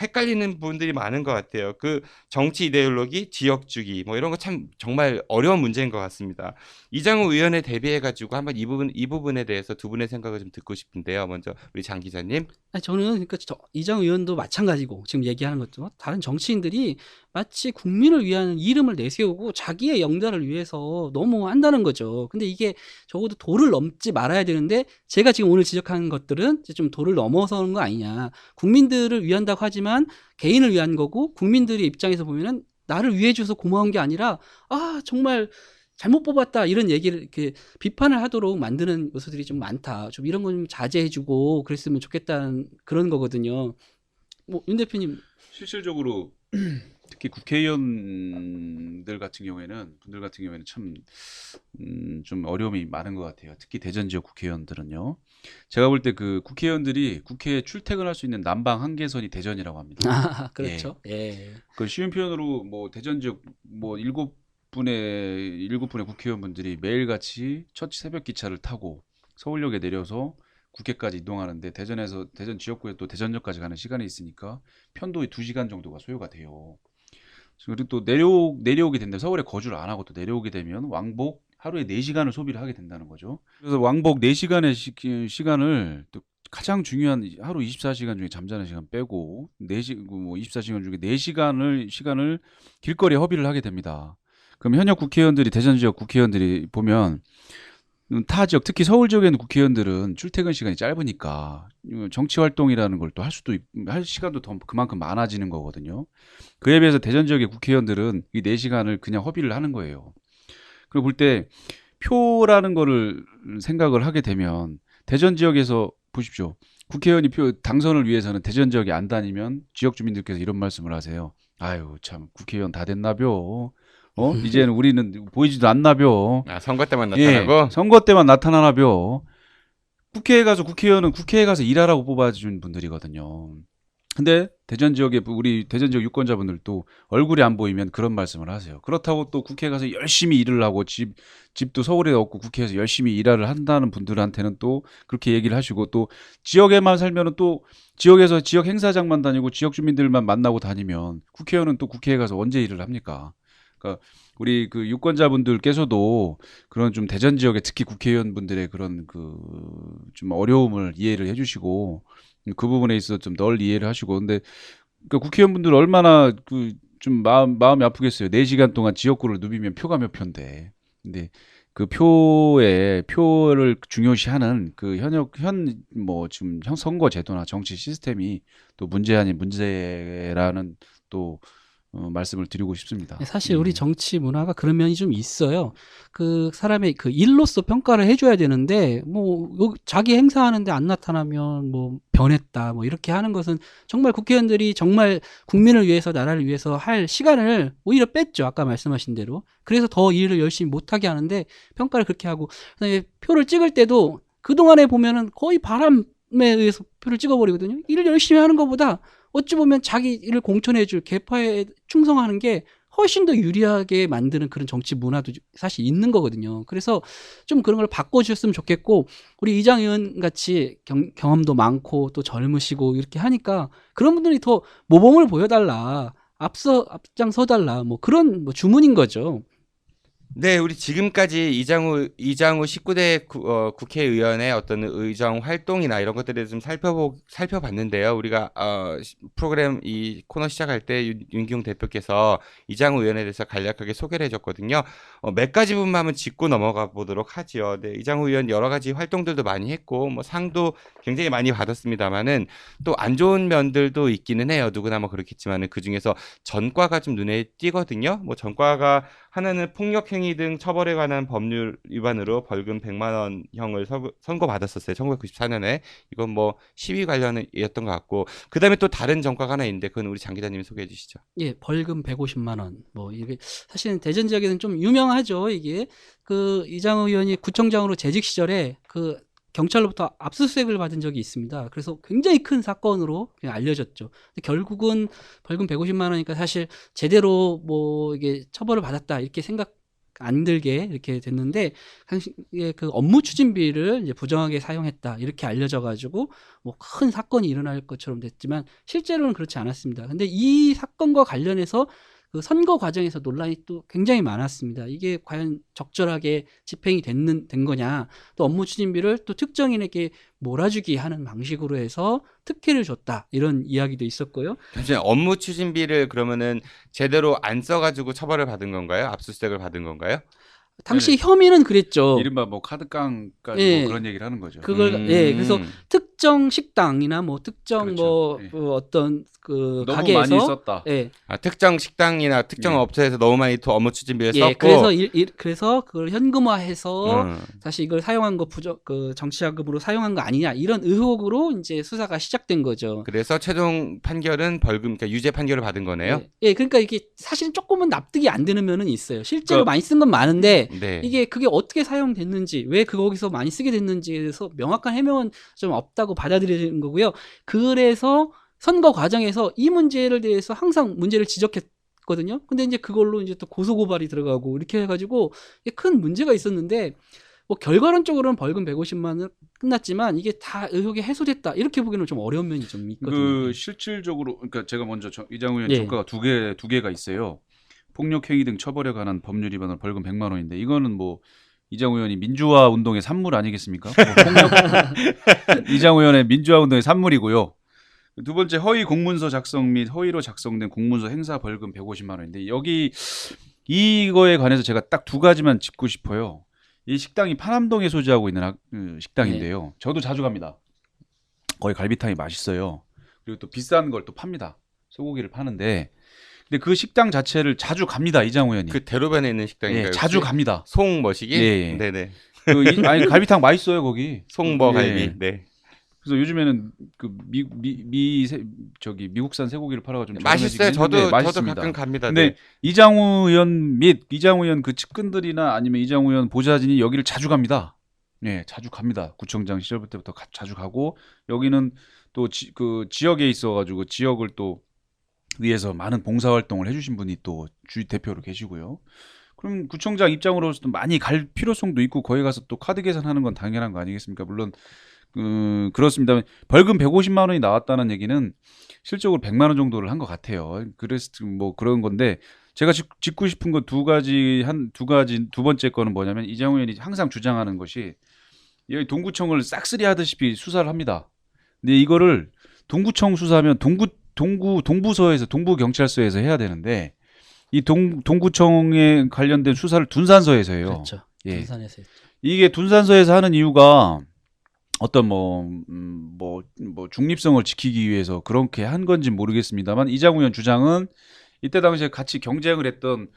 헷갈리는 부분들이 많은 것 같아요. 그 정치 이데올로기, 지역주의 뭐 이런 거 참 정말 어려운 문제인 것 같습니다. 이장우 의원에 대비해가지고 한번 이 부분에 대해서 두 분의 생각을 좀 듣고 싶은데요. 먼저 우리 장 기자님. 아니, 저는 그러니까 이장 의원도 마찬가지고 지금 얘기하는 것도 다른 정치인들이 마치 국민을 위한 이름을 내세우고 자기의 영달을 위해서 너무 한다는 거죠. 근데 이게 적어도 도를 넘지 말아야 되는데 제가 지금 오늘 지적한 것들은 이제 좀 도를 넘어서는 거 아니냐. 국민들을 위한다고 하지만 개인을 위한 거고 국민들의 입장에서 보면은 나를 위해 줘서 고마운 게 아니라 아 정말 잘못 뽑았다 이런 얘기를 이렇게 비판을 하도록 만드는 요소들이 좀 많다. 좀 이런 건 좀 자제해주고 그랬으면 좋겠다는 그런 거거든요. 뭐 윤 대표님 실질적으로 특히 국회의원들 같은 경우에는 참 좀 어려움이 많은 것 같아요. 특히 대전 지역 국회의원들은요. 제가 볼 때 그 국회의원들이 국회에 출퇴근할 수 있는 남방 한계선이 대전이라고 합니다. 아 그렇죠. 예. 그 쉬운 표현으로 뭐 대전 지역 뭐 일곱 분의 국회의원분들이 매일같이 첫 새벽 기차를 타고 서울역에 내려서 국회까지 이동하는데 대전 지역구에 또 대전역까지 가는 시간이 있으니까 편도의 2시간 정도가 소요가 돼요. 그리고 또 내려오게 된다. 서울에 거주를 안 하고 또 내려오게 되면 왕복 하루에 4시간을 소비를 하게 된다는 거죠. 그래서 왕복 4시간의 시간을 또 가장 중요한 하루 24시간 중에 잠자는 시간 빼고 24시간 중에 4시간을 길거리에 허비를 하게 됩니다. 그럼 현역 국회의원들이 대전 지역 국회의원들이 보면 타 지역 특히 서울 지역에 있는 국회의원들은 출퇴근 시간이 짧으니까 정치 활동이라는 걸 또 할 시간도 더 그만큼 많아지는 거거든요. 그에 비해서 대전 지역의 국회의원들은 이 4시간을 그냥 허비를 하는 거예요. 그리고 볼 때 표라는 거를 생각을 하게 되면 대전 지역에서 보십시오. 국회의원이 당선을 위해서는 대전 지역에 안 다니면 지역 주민들께서 이런 말씀을 하세요. 아유 참 국회의원 다 됐나벼. 이제는 우리는 보이지도 않나벼. 아, 선거 때만 나타나고? 예, 선거 때만 나타나나벼. 국회의원은 국회에 가서 일하라고 뽑아준 분들이거든요. 근데 우리 대전 지역 유권자분들도 얼굴이 안 보이면 그런 말씀을 하세요. 그렇다고 또 국회에 가서 열심히 일을 하고 집도 서울에 없고 국회에서 열심히 일을 한다는 분들한테는 또 그렇게 얘기를 하시고 또 지역에만 살면은 또 지역에서 지역 행사장만 다니고 지역 주민들만 만나고 다니면 국회의원은 또 국회에 가서 언제 일을 합니까? 그러니까 우리 그 유권자분들께서도 그런 좀 대전 지역의 특히 국회의원분들의 그런 그 좀 어려움을 이해를 해주시고 그 부분에 있어서 좀 널 이해를 하시고 근데 그러니까 국회의원분들 얼마나 그 좀 마음이 아프겠어요. 4시간 동안 지역구를 누비면 표가 몇 표인데 근데 그 표를 중요시하는 그 지금 선거 제도나 정치 시스템이 또 문제 아닌 문제라는 또 말씀을 드리고 싶습니다. 사실 우리 정치 문화가 그런 면이 좀 있어요. 그 사람의 그 일로서 평가를 해줘야 되는데 뭐 자기 행사하는데 안 나타나면 뭐 변했다 뭐 이렇게 하는 것은 정말 국회의원들이 정말 국민을 위해서 나라를 위해서 할 시간을 오히려 뺐죠. 아까 말씀하신 대로. 그래서 더 일을 열심히 못하게 하는데 평가를 그렇게 하고 그다음에 표를 찍을 때도 그동안에 보면은 거의 바람에 의해서 표를 찍어버리거든요. 일을 열심히 하는 것보다 어찌 보면 자기 일을 공천해줄 개파에 충성하는 게 훨씬 더 유리하게 만드는 그런 정치 문화도 사실 있는 거거든요. 그래서 좀 그런 걸 바꿔주셨으면 좋겠고 우리 이장 의원 같이 경험도 많고 또 젊으시고 이렇게 하니까 그런 분들이 더 모범을 보여달라, 앞장서달라 뭐 그런 뭐 주문인 거죠. 네, 우리 지금까지 이장우 19대 국회의원의 어떤 의정 활동이나 이런 것들에 좀 살펴봤는데요. 우리가 프로그램 이 코너 시작할 때 윤기용 대표께서 이장우 의원에 대해서 간략하게 소개를 해줬거든요. 몇 가지 부분만 짚고 넘어가 보도록 하죠. 네, 이장우 의원 여러 가지 활동들도 많이 했고 뭐 상도 굉장히 많이 받았습니다만은 또 안 좋은 면들도 있기는 해요. 누구나 뭐 그렇겠지만은 그 중에서 전과가 좀 눈에 띄거든요. 뭐 전과가 하나는 폭력행위 등 처벌에 관한 법률 위반으로 벌금 100만 원형을 선고받았었어요. 1994년에. 이건 뭐 시위 관련이었던 것 같고 그다음에 또 다른 전과가 하나 있는데 그건 우리 장 기자님이 소개해 주시죠. 예, 벌금 150만 원. 뭐 이게 사실은 대전 지역에는 좀 유명하죠. 이게 그 이장우 의원이 구청장으로 재직 시절에 그 경찰로부터 압수수색을 받은 적이 있습니다. 그래서 굉장히 큰 사건으로 그냥 알려졌죠. 근데 결국은 벌금 150만 원이니까 사실 제대로 뭐 이게 처벌을 받았다 이렇게 생각 안 들게 이렇게 됐는데 당시에 그 업무 추진비를 이제 부정하게 사용했다 이렇게 알려져가지고 뭐 큰 사건이 일어날 것처럼 됐지만 실제로는 그렇지 않았습니다. 근데 이 사건과 관련해서 그 선거 과정에서 논란이 또 굉장히 많았습니다. 이게 과연 적절하게 집행이 된 거냐, 또 업무 추진비를 또 특정인에게 몰아주기 하는 방식으로 해서 특혜를 줬다 이런 이야기도 있었고요. 잠시만, 업무 추진비를 그러면은 제대로 안 써가지고 처벌을 받은 건가요? 압수수색을 받은 건가요? 당시 혐의는 그랬죠. 이른바 뭐 카드깡까지 예. 뭐 그런 얘기를 하는 거죠. 그걸 예, 그래서 특정 식당이나 뭐 특정 그렇죠. 뭐 예. 그 어떤 그 너무 가게에서 많이 썼다. 예, 아, 특정 식당이나 특정 예. 업체에서 너무 많이 업무 추진비를 예, 썼고. 그래서 그걸 현금화해서 음. 사실 이걸 사용한 거 그 정치자금으로 사용한 거 아니냐 이런 의혹으로 이제 수사가 시작된 거죠. 그래서 최종 판결은 벌금, 그러니까 유죄 판결을 받은 거네요. 예, 예, 그러니까 이게 사실 조금은 납득이 안 되는 면은 있어요. 실제로 그러니까- 많이 쓴 건 많은데 네. 그게 어떻게 사용됐는지, 왜 거기서 많이 쓰게 됐는지에 대해서 명확한 해명은 좀 없다고 받아들이는 거고요. 그래서 선거 과정에서 이 문제를 대해서 항상 문제를 지적했거든요. 근데 이제 그걸로 이제 또 고소고발이 들어가고 이렇게 해가지고 이게 큰 문제가 있었는데 뭐 결과론적으로는 벌금 150만 원 끝났지만 이게 다 의혹이 해소됐다 이렇게 보기는 좀 어려운 면이 좀 있거든요. 그 실질적으로 그러니까 제가 먼저 이장우 의원 예. 조과가 두 개가 있어요. 폭력 행위 등 처벌에 관한 법률 위반으로 벌금 100만 원인데 이거는 뭐 이장우 의원이 민주화 운동의 산물 아니겠습니까? 뭐 폭력 이장우 의원의 민주화 운동의 산물이고요. 두 번째 허위 공문서 작성 및 허위로 작성된 공문서 행사 벌금 150만 원인데 여기 이거에 관해서 제가 딱 두 가지만 짚고 싶어요. 이 식당이 파남동에 소재하고 있는 식당인데요. 저도 자주 갑니다. 거기 갈비탕이 맛있어요. 그리고 또 비싼 걸 또 팝니다. 소고기를 파는데 근데 그 식당 자체를 자주 갑니다. 이장우 의원이. 그 대로변에 있는 식당인가요? 예, 자주 갑니다. 송머시기? 예, 예. 네네. 아니 갈비탕 맛있어요 거기. 송머갈비. 예. 네. 그래서 요즘에는 그 미국산 쇠고기를 팔아가지고 좀 맛있어요. 저렴해지긴 했는데 저도 맛있습니다. 가끔 갑니다. 근데 네. 이장우 의원 및 이장우 의원 그 측근들이나 아니면 이장우 의원 보좌진이 여기를 자주 갑니다. 예, 자주 갑니다. 구청장 시절부터 자주 가고 여기는 또 그 지역에 있어가지고 지역을 또 위해서 많은 봉사활동을 해주신 분이 또 주 대표로 계시고요. 그럼 구청장 입장으로서도 많이 갈 필요성도 있고 거기 가서 또 카드 계산하는 건 당연한 거 아니겠습니까? 물론 그렇습니다. 벌금 150만 원이 나왔다는 얘기는 실적으로 100만 원 정도를 한 것 같아요. 그래서 뭐 그런 건데 제가 짚고 싶은 건 두 가지 두 번째 거는 뭐냐면 이장우 의원이 항상 주장하는 것이 여기 동구청을 싹쓸이 하듯이 수사를 합니다. 근데 이거를 동구청 수사하면 동부서에서 동부경찰서에서 해야 되는데 이 동구청에 관련된 수사를 둔산서에서 해요. 그렇죠. 예. 부산에서 했죠. 이게 둔산서에서 하는 이유가 어떤 중립성을 지키기 위해서 그렇게 한 건지 모르겠습니다만 이장우 의원 주장은 이때 당시에 같이 경쟁을 했던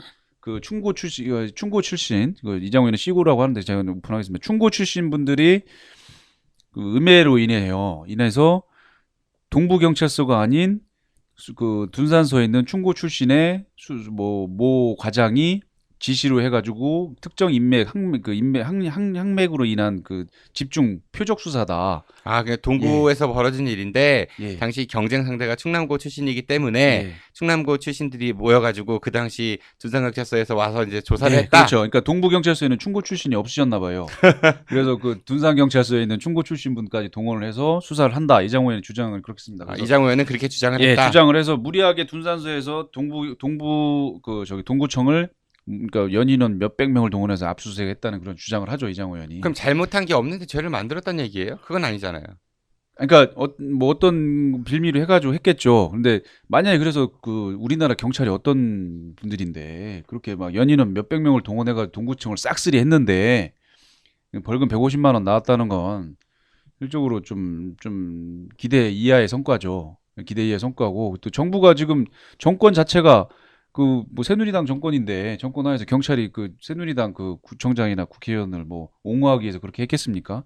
그 충고 출신 이장우 의원은 시고라고 하는데 제가 오픈하겠습니다. 충고 출신 분들이 그 음해로 인해서 동부경찰서가 아닌 그 둔산서에 있는 충고 출신의 모 과장이 지시로 해가지고 특정 항맥으로 인한 그 집중 표적 수사다. 아, 그냥 동구에서 벌어진 일인데 예. 당시 경쟁 상대가 충남고 출신이기 때문에 예. 충남고 출신들이 모여가지고 그 당시 둔산경찰서에서 와서 이제 조사를 네, 했다. 그렇죠. 그러니까 동부경찰서에는 충고 출신이 없으셨나 봐요. 그래서 그 둔산경찰서에 있는 충고 출신 분까지 동원을 해서 수사를 한다. 이장우 의원의 주장을 그렇게 씁니다. 아, 그래서 이장우 의원은 그렇게 주장을 예, 했다. 주장을 해서 무리하게 둔산서에서 동구청을 그러니까 연인원 몇백 명을 동원해서 압수수색했다는 그런 주장을 하죠. 이장우 의원이. 그럼 잘못한 게 없는데 죄를 만들었다는 얘기예요? 그건 아니잖아요. 그러니까 어떤 빌미로 해가지고 했겠죠. 근데 만약에 그래서 그 우리나라 경찰이 어떤 분들인데 그렇게 막 연인원 몇백 명을 동원해가지고 동구청을 싹쓸이 했는데 벌금 150만 원 나왔다는 건 실적으로 좀 기대 이하의 성과죠. 기대 이하의 성과고 또 정부가 지금 정권 자체가 그 뭐 새누리당 정권인데 정권 하에서 경찰이 그 새누리당 그 구청장이나 국회의원을 뭐 옹호하기 위해서 그렇게 했겠습니까?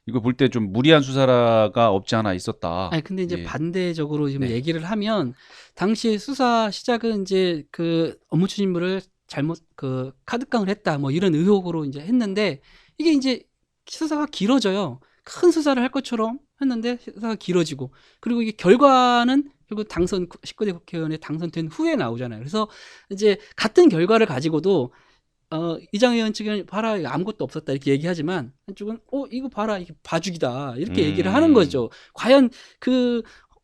이거 볼 때 좀 무리한 수사가 없지 않아 있었다. 아니 근데 이제 예. 반대적으로 지금 네. 얘기를 하면 당시 수사 시작은 이제 그 업무 추진물을 잘못 그 카드깡을 했다 뭐 이런 의혹으로 이제 했는데 이게 이제 수사가 길어져요. 큰 수사를 할 것처럼 했는데 수사가 길어지고 그리고 이게 결과는 결국 당선 19대 국회의원에 당선된 후에 나오잖아요. 그래서 이제 같은 결과를 가지고도 이장 의원 측은 봐라 이거 아무것도 없었다 이렇게 얘기하지만 한쪽은 이거 봐라 이게 봐주기다 이렇게 얘기를 하는 거죠. 과연 그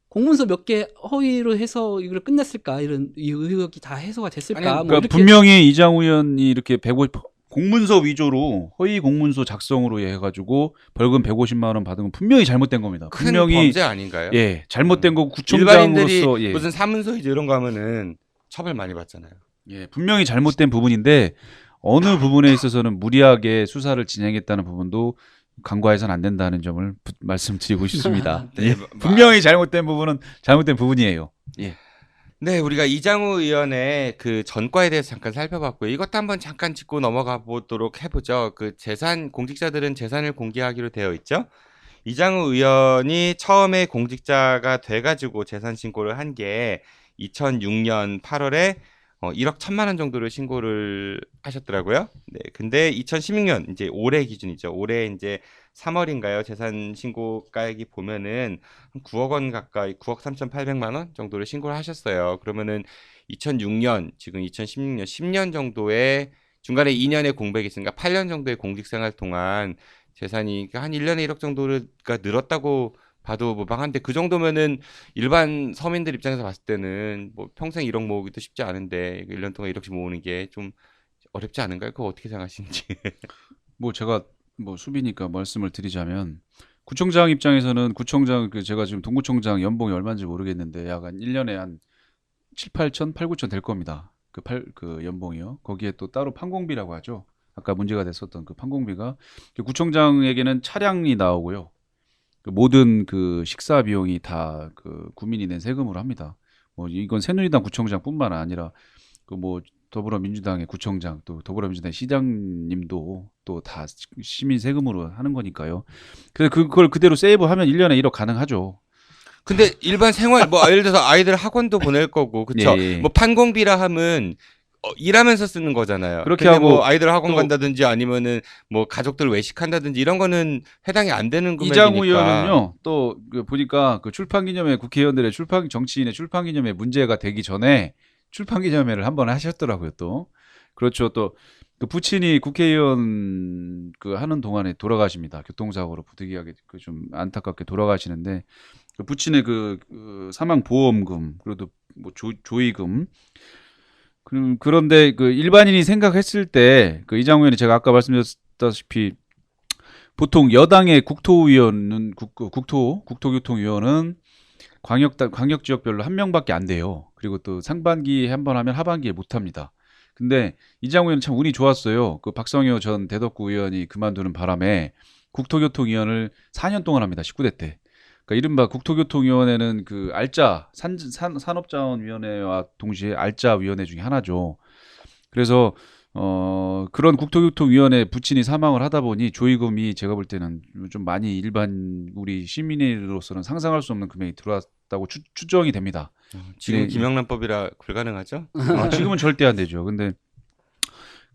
공문서 몇 개 허위로 해서 이걸 끝냈을까 이런 이 의혹이 다 해소가 됐을까? 아니, 뭐 그러니까 이렇게 분명히 이장 의원이 이렇게 150 공문서 위조로 허위 공문서 작성으로 해가지고 벌금 150만 원 받은 건 분명히 잘못된 겁니다. 큰 분명히 범죄 아닌가요? 예 잘못된 거고 일반인들이 구청장으로서 예, 무슨 사문서 이제 이런 거 하면은 처벌 많이 받잖아요. 예 분명히 잘못된 부분인데 어느 부분에 있어서는 무리하게 수사를 진행했다는 부분도 간과해서는 안 된다는 점을 말씀드리고 싶습니다. 네, 예, 분명히 잘못된 부분은 잘못된 부분이에요. 예. 네, 우리가 이장우 의원의 그 전과에 대해서 잠깐 살펴봤고요. 이것도 한번 잠깐 짚고 넘어가 보도록 해보죠. 그 재산, 공직자들은 재산을 공개하기로 되어 있죠. 이장우 의원이 처음에 공직자가 돼가지고 재산 신고를 한 게 2006년 8월에 1억 1천만 원 정도를 신고를 하셨더라고요. 네, 근데 2016년 이제 올해 기준이죠. 올해 이제 3월인가요? 재산 신고가액이 보면은 한 9억 원 가까이 9억 3,800만 원 정도를 신고를 하셨어요. 그러면은 2006년 지금 2016년 10년 정도의 중간에 2년의 공백이 있으니까 8년 정도의 공직 생활 동안 재산이 한 1년에 1억 정도가 늘었다고 봐도 무방한데 그 정도면은 일반 서민들 입장에서 봤을 때는 뭐 평생 1억 모으기도 쉽지 않은데 1년 동안 1억씩 모으는 게 좀 어렵지 않은가요? 그거 어떻게 생각하시는지. 뭐 제가 뭐 수비니까 말씀을 드리자면 구청장 입장에서는 구청장 그 제가 지금 동구청장 연봉이 얼마인지 모르겠는데 약간 1년에 한 7, 8천, 8, 9천 될 겁니다. 그 연봉이요. 거기에 또 따로 판공비라고 하죠. 아까 문제가 됐었던 그 판공비가 구청장에게는 차량이 나오고요. 그 모든 그 식사 비용이 다 그 국민이 낸 세금으로 합니다. 뭐 이건 새누리당 구청장뿐만 아니라 그 뭐 더불어민주당의 구청장 또 더불어민주당 시장님도 또 다 시민 세금으로 하는 거니까요. 그래서 그걸 그대로 세이브하면 1년에 1억 가능하죠. 근데 일반 생활 뭐 예를 들어서 아이들 학원도 보낼 거고 그쵸? 예. 뭐 판공비라 하면 일하면서 쓰는 거잖아요. 그렇게 근데 하고 뭐 아이들 학원 또 간다든지 아니면은 뭐 가족들 외식한다든지 이런 거는 해당이 안 되는 이장우 금액이니까. 의원은요. 또 그 보니까 그 출판기념회 국회의원들의 정치인의 출판기념회 문제가 되기 전에 출판기념회를 한번 하셨더라고요. 또 그렇죠. 또 그 부친이 국회의원 그 하는 동안에 돌아가십니다. 교통사고로 부득이하게 그 좀 안타깝게 돌아가시는데 그 부친의 그 사망 보험금 그래도 뭐 조의금 그런데 그 일반인이 생각했을 때 그 이장우 의원이 제가 아까 말씀드렸다시피 보통 여당의 국토위원은 국토교통위원은 광역 지역별로 한 명밖에 안 돼요. 그리고 또 상반기에 한 번 하면 하반기에 못 합니다. 근데 이장우 의원은 참 운이 좋았어요. 그 박성효 전 대덕구 의원이 그만두는 바람에 국토교통위원을 4년 동안 합니다. 19대 때. 그러니까 이른바 국토교통위원회는 그 알짜 산업자원위원회와 동시에 알짜 위원회 중에 하나죠. 그래서 그런 국토교통위원회 부친이 사망을 하다 보니 조의금이 제가 볼 때는 좀 많이 일반 우리 시민으로서는 상상할 수 없는 금액이 들어왔다고 추정이 됩니다. 지금 네. 김영란법이라 불가능하죠? 지금은 절대 안 되죠. 근데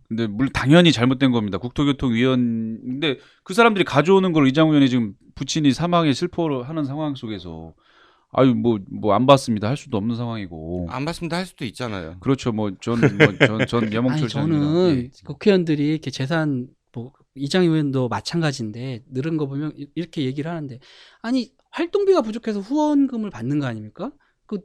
물론 당연히 잘못된 겁니다. 국토교통위원 근데 그 사람들이 가져오는 걸 이장우 의원이 지금 부친이 사망에 슬퍼를 하는 상황 속에서 아유 뭐 안 받습니다 할 수도 없는 상황이고 안 봤습니다 할 수도 있잖아요. 그렇죠. 전 아니 여몽철 저는 예. 국회의원들이 이렇게 재산 뭐 이장 의원도 마찬가지인데 늘은 거 보면 이렇게 얘기를 하는데 아니 활동비가 부족해서 후원금을 받는 거 아닙니까? 그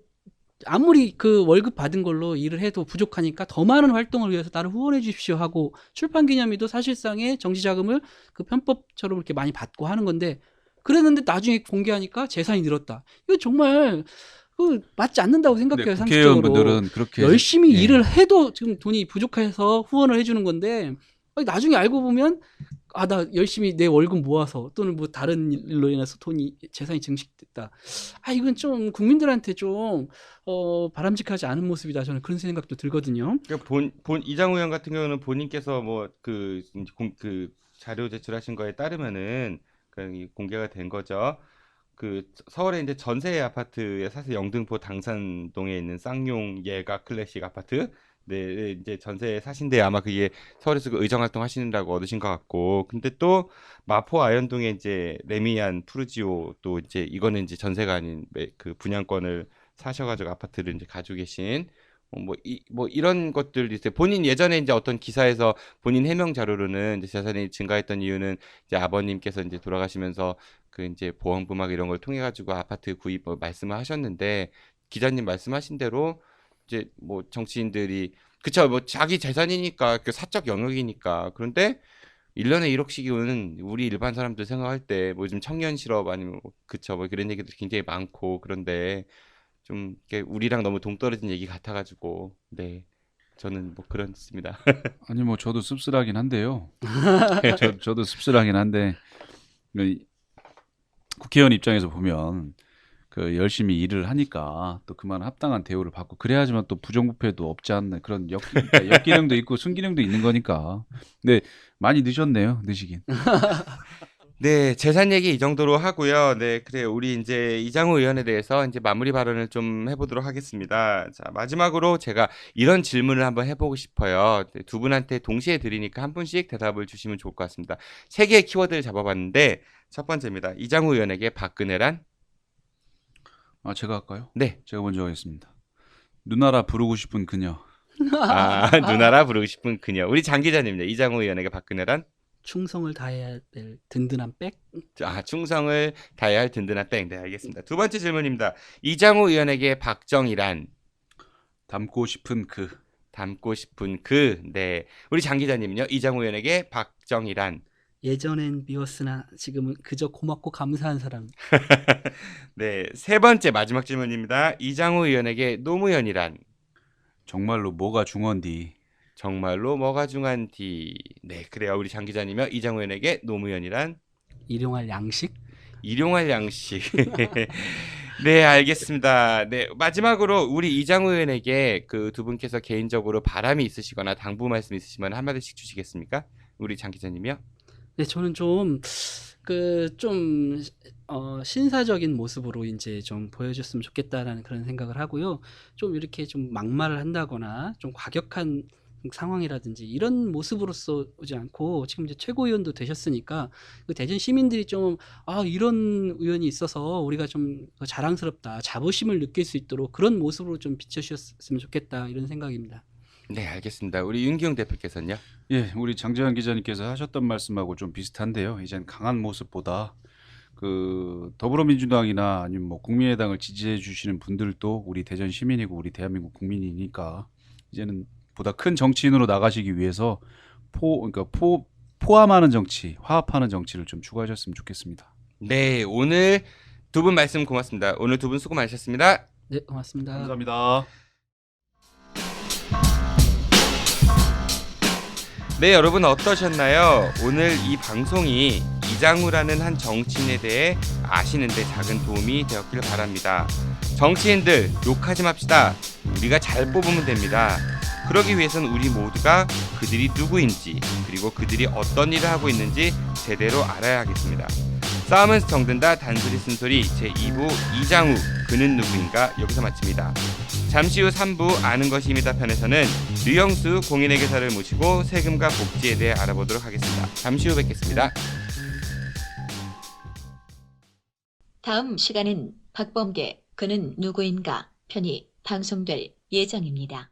아무리 그 월급 받은 걸로 일을 해도 부족하니까 더 많은 활동을 위해서 나를 후원해 주십시오 하고 출판기념회도 사실상의 정치자금을 그 편법처럼 이렇게 많이 받고 하는 건데 그랬는데 나중에 공개하니까 재산이 늘었다. 이거 정말 맞지 않는다고 생각해요. 상식적으로. 국회의원분들은 그렇게 열심히 예. 일을 해도 지금 돈이 부족해서 후원을 해주는 건데 나중에 알고 보면 나 열심히 내 월급 모아서 또는 뭐 다른 일로 인해서 재산이 증식됐다. 이건 좀 국민들한테 좀 바람직하지 않은 모습이다. 저는 그런 생각도 들거든요. 그러니까 이장우 의원 같은 경우는 본인께서 뭐 그 자료 제출하신 거에 따르면은 공개가 된 거죠. 그 서울에 이제 전세 아파트에 사실 영등포 당산동에 있는 쌍용 예가 클래식 아파트 네, 이제 전세 사신데 아마 그게 서울에서 그 의정 활동 하시느라고 얻으신 것 같고, 근데 또 마포 아현동에 이제 레미안 푸르지오 또 이제 이거는 이제 전세가 아닌 그 분양권을 사셔가지고 아파트를 이제 가지고 계신 뭐 이런 것들이 있어요. 본인 예전에 이제 어떤 기사에서 본인 해명 자료로는 이제 재산이 증가했던 이유는 이제 아버님께서 이제 돌아가시면서 그 이제 보험금 막 이런 걸 통해 가지고 아파트 구입 뭐 말씀을 하셨는데 기자님 말씀하신 대로 이제 뭐 정치인들이 그쵸 뭐 자기 재산이니까 그 사적 영역이니까 그런데 1년에 1억씩이면 우리 일반 사람들 생각할 때 뭐 요즘 청년 실업 아니면 뭐 그쵸 뭐 그런 얘기도 굉장히 많고 그런데 좀 이게 우리랑 너무 동떨어진 얘기 같아가지고 네 저는 뭐 그렇습니다. 아니 뭐 저도 씁쓸하긴 한데요. 저도 씁쓸하긴 한데 그 국회의원 입장에서 보면 그 열심히 일을 하니까 또 그만 합당한 대우를 받고 그래야지만 또 부정부패도 없지 않나 그런 역기능도 있고 순기능도 있는 거니까. 근데 많이 늦었네요. 늦이긴. 네, 재산 얘기 이 정도로 하고요. 네, 그래요. 우리 이제 이장우 의원에 대해서 이제 마무리 발언을 좀 해보도록 하겠습니다. 자, 마지막으로 제가 이런 질문을 한번 해보고 싶어요. 네, 두 분한테 동시에 드리니까 한 분씩 대답을 주시면 좋을 것 같습니다. 세 개의 키워드를 잡아봤는데 첫 번째입니다. 이장우 의원에게 박근혜란? 아 제가 할까요? 네. 제가 먼저 하겠습니다. 누나라 부르고 싶은 그녀. 아, 누나라 부르고 싶은 그녀. 우리 장 기자님입니다. 이장우 의원에게 박근혜란? 충성을 다해야 될 든든한 백. 아, 충성을 다해야 할 든든한 땡. 네, 알겠습니다. 두 번째 질문입니다. 이장우 의원에게 박정희란? 닮고 싶은 그. 닮고 싶은 그. 네. 우리 장 기자님은요. 이장우 의원에게 박정희란? 예전엔 미웠으나 지금은 그저 고맙고 감사한 사람. 네. 세 번째 마지막 질문입니다. 이장우 의원에게 노무현이란? 정말로 뭐가 중헌디. 정말로 뭐가 중한디. 네, 그래요. 우리 장 기자님이요. 이장우 의원에게 노무현이란? 일용할 양식. 일용할 양식. 네, 알겠습니다. 네, 마지막으로 우리 이장우 의원에게 그 두 분께서 개인적으로 바람이 있으시거나 당부 말씀 있으시면 한마디씩 주시겠습니까? 우리 장 기자님이요. 네, 저는 신사적인 모습으로 이제 좀 보여줬으면 좋겠다라는 그런 생각을 하고요. 좀 이렇게 좀 막말을 한다거나 좀 과격한 상황이라든지 이런 모습으로서 오지 않고 지금 이제 최고위원도 되셨으니까 그 대전 시민들이 좀 이런 의원이 있어서 우리가 좀 자랑스럽다, 자부심을 느낄 수 있도록 그런 모습으로 좀 비춰주셨으면 좋겠다 이런 생각입니다. 네, 알겠습니다. 우리 윤기용 대표께서는요. 예, 우리 장재환 기자님께서 하셨던 말씀하고 좀 비슷한데요. 이젠 강한 모습보다 그 더불어민주당이나 아니면 뭐 국민의당을 지지해 주시는 분들도 우리 대전 시민이고 우리 대한민국 국민이니까 이제는 보다 큰 정치인으로 나가시기 위해서 포함하는 정치, 화합하는 정치를 좀 추구하셨으면 좋겠습니다. 네, 오늘 두 분 말씀 고맙습니다. 오늘 두 분 수고 많으셨습니다. 네, 고맙습니다. 감사합니다. 네, 여러분 어떠셨나요? 오늘 이 방송이 이장우라는 한 정치인에 대해 아시는데 작은 도움이 되었길 바랍니다. 정치인들 욕하지 맙시다. 우리가 잘 뽑으면 됩니다. 그러기 위해선 우리 모두가 그들이 누구인지 그리고 그들이 어떤 일을 하고 있는지 제대로 알아야 하겠습니다. 싸움은 정든다 단소리 쓴소리 제2부 이장우 그는 누구인가 여기서 마칩니다. 잠시 후 3부 아는 것이 힘이다 편에서는 류영수 공인회계사를 모시고 세금과 복지에 대해 알아보도록 하겠습니다. 잠시 후 뵙겠습니다. 다음 시간은 박범계 그는 누구인가 편이 방송될 예정입니다.